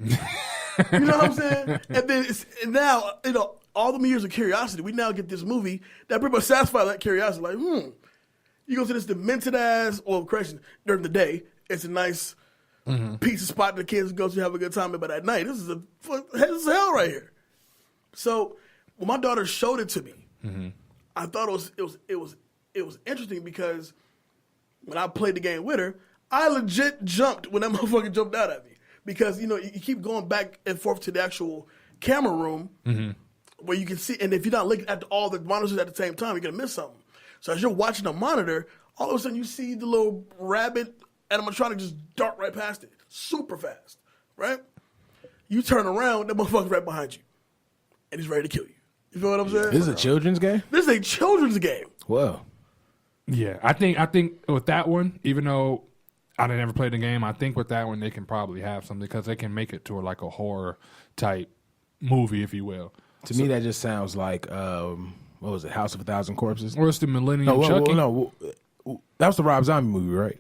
Speaker 1: You know what I'm saying? And then and now, you know, all the years of curiosity, we now get this movie that pretty much satisfies that curiosity. Like, you go to this demented ass, well, correction, during the day, it's a nice pizza spot that the kids go to have a good time. But at night, this is hell right here. So when my daughter showed it to me, I thought it was interesting because when I played the game with her, I legit jumped when that motherfucker jumped out at me because you know you keep going back and forth to the actual camera room where you can see, and if you're not looking at all the monitors at the same time, you're gonna miss something. So as you're watching the monitor, all of a sudden you see the little rabbit animatronic just dart right past it, super fast, right? You turn around, that motherfucker's right behind you, and he's ready to kill you. You feel what I'm saying?
Speaker 3: This is a children's game?
Speaker 1: This is a children's game.
Speaker 3: Whoa.
Speaker 2: Yeah, I think with that one, even though I never played the game, I think with that one they can probably have something because they can make it to like a horror type movie, if you will.
Speaker 3: To me, that just sounds like, what was it, House of a Thousand Corpses?
Speaker 2: Or it's the Millennium
Speaker 3: No,
Speaker 2: Chucky.
Speaker 3: that was the Rob Zombie movie, right?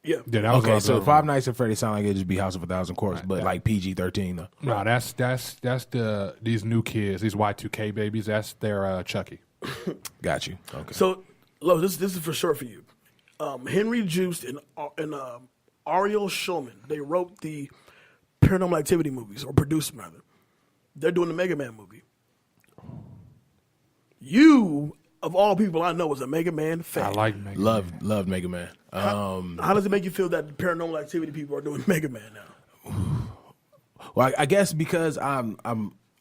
Speaker 1: Yeah.
Speaker 2: Yeah, that was
Speaker 3: Okay,
Speaker 2: Rob
Speaker 3: so
Speaker 2: Zombie.
Speaker 3: Five Nights at Freddy's sound like it'd just be House of a Thousand Corpses, but like PG-13 though.
Speaker 2: No, that's these new kids, these Y2K babies. That's their Chucky.
Speaker 3: Got you. Okay.
Speaker 1: So, Lo, this is for sure for you. Henry Joost and Ariel Schulman, they wrote the Paranormal Activity movies, or produced them rather. They're doing the Mega Man movie. You, of all people I know, was a Mega Man fan.
Speaker 2: I like Mega Man.
Speaker 3: Loved Mega Man.
Speaker 1: How does it make you feel that the Paranormal Activity people are doing Mega Man now?
Speaker 3: Well, I guess because I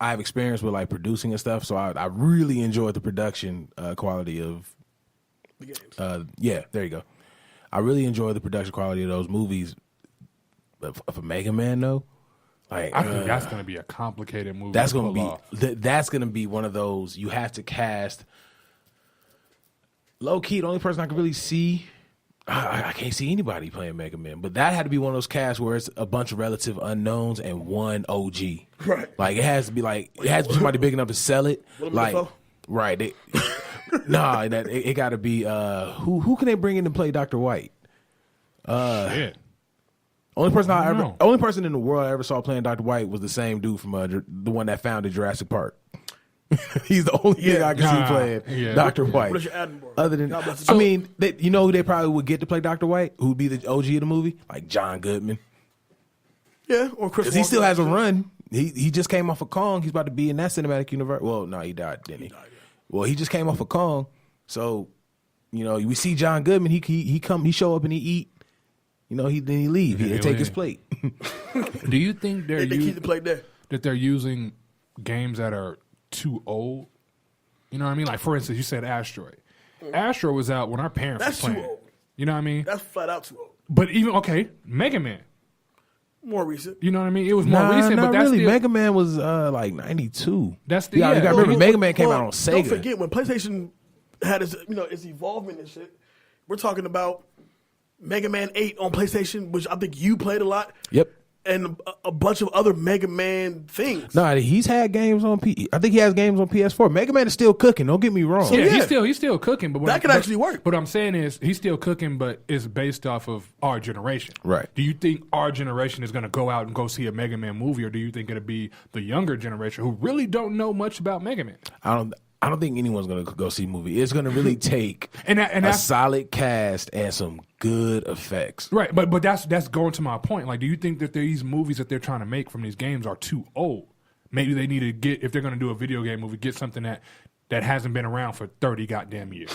Speaker 3: have experience with like producing and stuff, so I really enjoyed the production quality of
Speaker 1: The games.
Speaker 3: yeah, there you go. I really enjoy the production quality of those movies. Of a Mega Man though, like
Speaker 2: I think that's going to be a complicated movie.
Speaker 3: that's
Speaker 2: to
Speaker 3: gonna
Speaker 2: pull
Speaker 3: be
Speaker 2: off.
Speaker 3: that's gonna be one of those you have to cast. Low key, the only person I can really see, I can't see anybody playing Mega Man, but that had to be one of those casts where it's a bunch of relative unknowns and one OG.
Speaker 1: Right.
Speaker 3: Like it has to be somebody big enough to sell it.
Speaker 1: Willem
Speaker 3: Like
Speaker 1: Dafoe?
Speaker 3: right. It got to be who can they bring in to play Dr. White?
Speaker 2: Shit.
Speaker 3: Only
Speaker 2: know.
Speaker 3: only person in the world I ever saw playing Dr. White was the same dude from the one that founded Jurassic Park. He's the only thing I can see playing Dr. White.
Speaker 1: Richard Attenborough.
Speaker 3: Other than,
Speaker 1: God bless his
Speaker 3: I
Speaker 1: soul.
Speaker 3: mean, you know who they probably would get to play Dr. White? Who'd be the OG of the movie? Like John Goodman.
Speaker 1: Yeah, or Chris.
Speaker 3: Because he still
Speaker 1: Walken.
Speaker 3: has a run. He just came off of Kong. He's about to be in that cinematic universe. Well, no, he died, didn't he? Well, he just came off of Kong. So, we see John Goodman. He show up and he eat. Then he leave. He take his plate.
Speaker 2: Do you think
Speaker 1: they keep the plate there?
Speaker 2: That they're using games that are too old? You know what I mean? Like, for instance, you said Asteroid. Asteroid was out when our parents
Speaker 1: That's
Speaker 2: were playing.
Speaker 1: too old.
Speaker 2: You know what I mean?
Speaker 1: That's flat out too old.
Speaker 2: But even, Mega Man.
Speaker 1: More recent.
Speaker 2: You know what I mean? It was more recent,
Speaker 3: not
Speaker 2: but that's
Speaker 3: really.
Speaker 2: still...
Speaker 3: Mega Man was like 92.
Speaker 2: That's the...
Speaker 3: You gotta remember, Mega Man came out on Sega.
Speaker 1: Don't forget, when PlayStation had its involvement and shit, we're talking about Mega Man 8 on PlayStation, which I think you played a lot.
Speaker 3: Yep.
Speaker 1: And a bunch of other Mega Man things.
Speaker 3: No, he's had games on I think he has games on PS4. Mega Man is still cooking. Don't get me wrong.
Speaker 1: So, yeah.
Speaker 2: he's still cooking. But
Speaker 1: that could actually work.
Speaker 2: What I'm saying is he's still cooking, but it's based off of our generation.
Speaker 3: Right.
Speaker 2: Do you think our generation is going to go out and go see a Mega Man movie, or do you think it'll be the younger generation who really don't know much about Mega Man?
Speaker 3: I don't think anyone's going to go see a movie. It's going to really take a solid cast and some good effects.
Speaker 2: Right, but that's going to my point. Like, do you think that these movies that they're trying to make from these games are too old? Maybe they need to get, if they're going to do a video game movie, get something that hasn't been around for 30 goddamn years.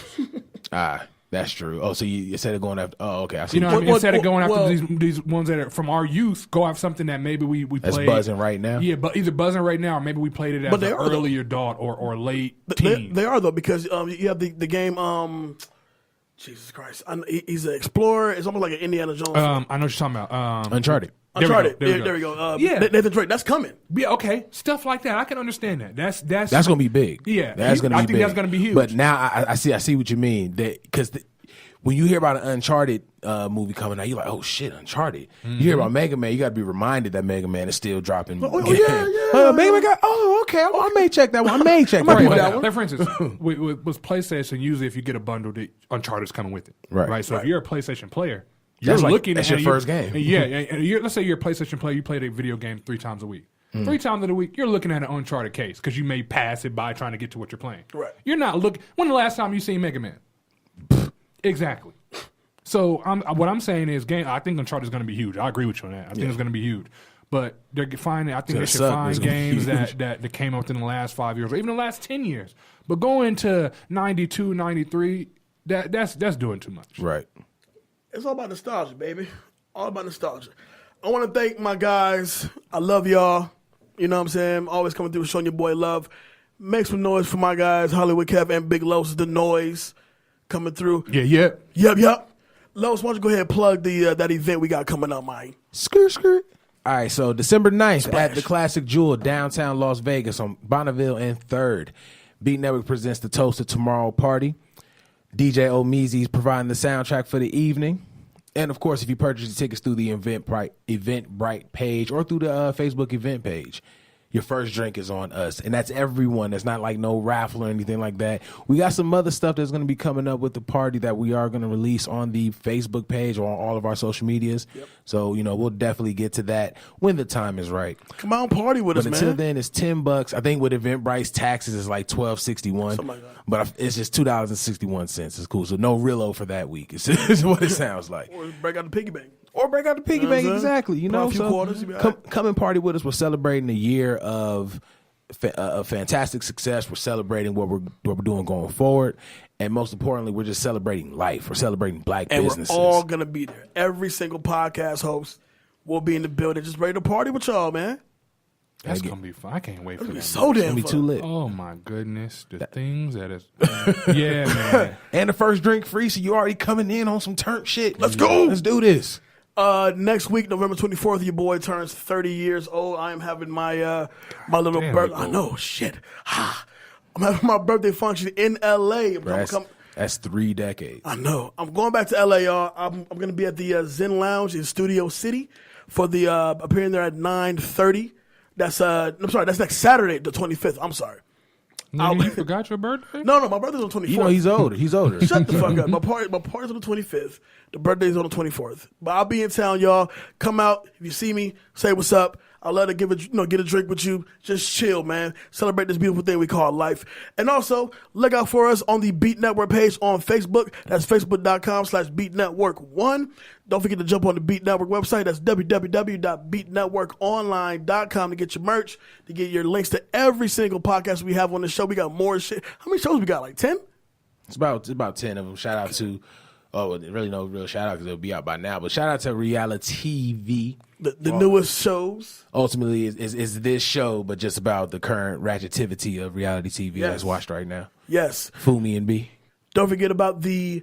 Speaker 3: That's true. Oh, so you instead of going after... Oh, okay. I see.
Speaker 2: You know what I mean? Instead of going after these ones that are from our youth, go after something that maybe we played...
Speaker 3: That's buzzing right now?
Speaker 2: Yeah, but either buzzing right now or maybe we played it as an early adult or late teen.
Speaker 1: They are, though, because you have the game... Jesus Christ. He's an explorer. It's almost like an Indiana Jones.
Speaker 2: I know what you're talking about.
Speaker 3: Uncharted.
Speaker 1: Uncharted. There we go.
Speaker 2: Yeah.
Speaker 1: Nathan Drake. That's coming.
Speaker 2: Yeah, okay. Stuff like that. I can understand that. That's
Speaker 3: going to be big.
Speaker 2: Yeah.
Speaker 3: That's going to be big.
Speaker 2: I think that's going to be huge.
Speaker 3: But now I see what you mean. Because when you hear about an Uncharted movie coming out, you're like, oh, shit, Uncharted. Mm-hmm. You hear about Mega Man, you got to be reminded that Mega Man is still dropping.
Speaker 1: Yeah.
Speaker 3: Mega Man got, okay. I may check that one.
Speaker 2: Like, for instance, with PlayStation, usually if you get a bundle, Uncharted's coming with it.
Speaker 3: Right.
Speaker 2: So if you're a PlayStation player,
Speaker 3: that's your first game.
Speaker 2: Yeah. Let's say you're a PlayStation player, you played a video game 3 times a week. 3 times in a week, you're looking at an Uncharted case because you may pass it by trying to get to what you're playing.
Speaker 1: Right.
Speaker 2: You're not looking. When the last time you seen Mega Man? Exactly. So what I'm saying is, I think Uncharted is going to be huge. I agree with you on that. I think it's going to be huge. But I think they should find games that came up in the last 5 years or even the last 10 years. But going to 92, 93, that's doing too much.
Speaker 3: Right.
Speaker 1: It's all about nostalgia, baby. All about nostalgia. I want to thank my guys. I love y'all. You know what I'm saying? Always coming through, showing your boy love. Make some noise for my guys, Hollywood Kev and Big Los, the Noize coming through.
Speaker 2: Yeah.
Speaker 1: Yep. Los, why don't you go ahead and plug that event we got coming up, Mike?
Speaker 3: Skirt. All right, so December 9th at the Classic Jewel, downtown Las Vegas on Bonneville and 3rd. Beat Network presents the Toast of Tomorrow party. DJ Omeezy is providing the soundtrack for the evening. And, of course, if you purchase the tickets through the Eventbrite page or through the Facebook event page, your first drink is on us. And that's everyone. That's not like no raffle or anything like that. We got some other stuff that's going to be coming up with the party that we are going to release on the Facebook page or on all of our social medias. Yep. So, we'll definitely get to that when the time is right.
Speaker 1: Come on, party with us, man.
Speaker 3: But until then, it's $10. I think with Eventbrite's taxes is like $12.61.
Speaker 1: Something like that.
Speaker 3: But it's just $2.61. It's cool. So no Rillo for that week. It's what it sounds like.
Speaker 1: Or break out the piggy bank.
Speaker 3: Exactly.
Speaker 1: A few quarters,
Speaker 3: come and party with us. We're celebrating a year of fantastic success. We're celebrating what we're doing going forward. And most importantly, we're just celebrating life. We're celebrating black businesses.
Speaker 1: And we're all going to be there. Every single podcast host will be in the building. Just ready to party with y'all, man.
Speaker 2: That's going to be fun. I can't wait for that.
Speaker 1: So damn fun.
Speaker 3: Be too lit.
Speaker 2: Oh, my goodness. The things that is... yeah, man.
Speaker 3: And the first drink free, so you already coming in on some turn shit.
Speaker 1: Let's go.
Speaker 3: Let's do this.
Speaker 1: Next week, November 24th, your boy turns 30 years old. I am having my my little birthday. I know, shit. I'm having my birthday function in L.A.
Speaker 3: That's 3 decades.
Speaker 1: I know. I'm going back to L.A., y'all. I'm going to be at the Zen Lounge in Studio City for the appearing there at 9:30. That's that's next Saturday, the 25th. I'm sorry.
Speaker 2: You forgot your birthday?
Speaker 1: No, my birthday's on the 24th.
Speaker 3: He's older.
Speaker 1: Shut the fuck up. My party's on the 25th. The birthday's on the 24th. But I'll be in town, y'all. Come out. If you see me, say what's up. I'd love to get a drink with you. Just chill, man. Celebrate this beautiful thing we call life. And also, look out for us on the Beat Network page on Facebook. That's facebook.com/BeatNetwork1. Don't forget to jump on the Beat Network website. That's www.beatnetworkonline.com to get your merch, to get your links to every single podcast we have on the show. We got more shit. How many shows we got? Like 10?
Speaker 3: It's about 10 of them. Shout out to, really no real shout out because it'll be out by now, but shout out to Reality TV.
Speaker 1: The newest shows.
Speaker 3: Ultimately, is this show, but just about the current ratchetivity of reality TV that's watched right now.
Speaker 1: Yes.
Speaker 3: Fumi and B.
Speaker 1: Don't forget about the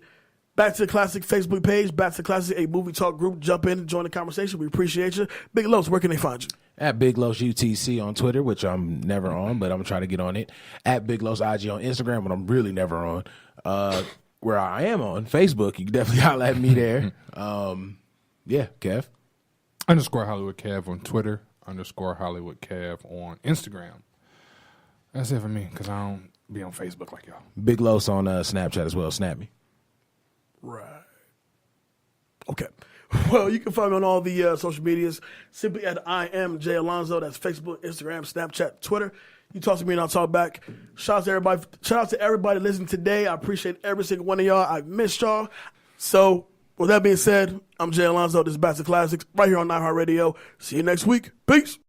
Speaker 1: Back to the Classic Facebook page, Back to the Classic, a movie talk group. Jump in and join the conversation. We appreciate you. Big Los, where can they find you?
Speaker 3: At Big Los UTC on Twitter, which I'm never on, but I'm going to try to get on it. At Big Los IG on Instagram, but I'm really never on. Where I am on Facebook, you can definitely holler at me there. Yeah, Kev.
Speaker 2: _Hollywood Kev on Twitter. _Hollywood Kev on Instagram. That's it for me because I don't be on Facebook like y'all.
Speaker 3: Big Los on Snapchat as well. Snap me.
Speaker 1: Right. Okay. Well, you can find me on all the social medias simply at I am Jay Alonzo. That's Facebook, Instagram, Snapchat, Twitter. You talk to me and I'll talk back. Shout out to everybody. Shout out to everybody listening today. I appreciate every single one of y'all. I've missed y'all. So with that being said, I'm Jay Alonzo. This is Back to Classics right here on iHeartRadio. See you next week. Peace.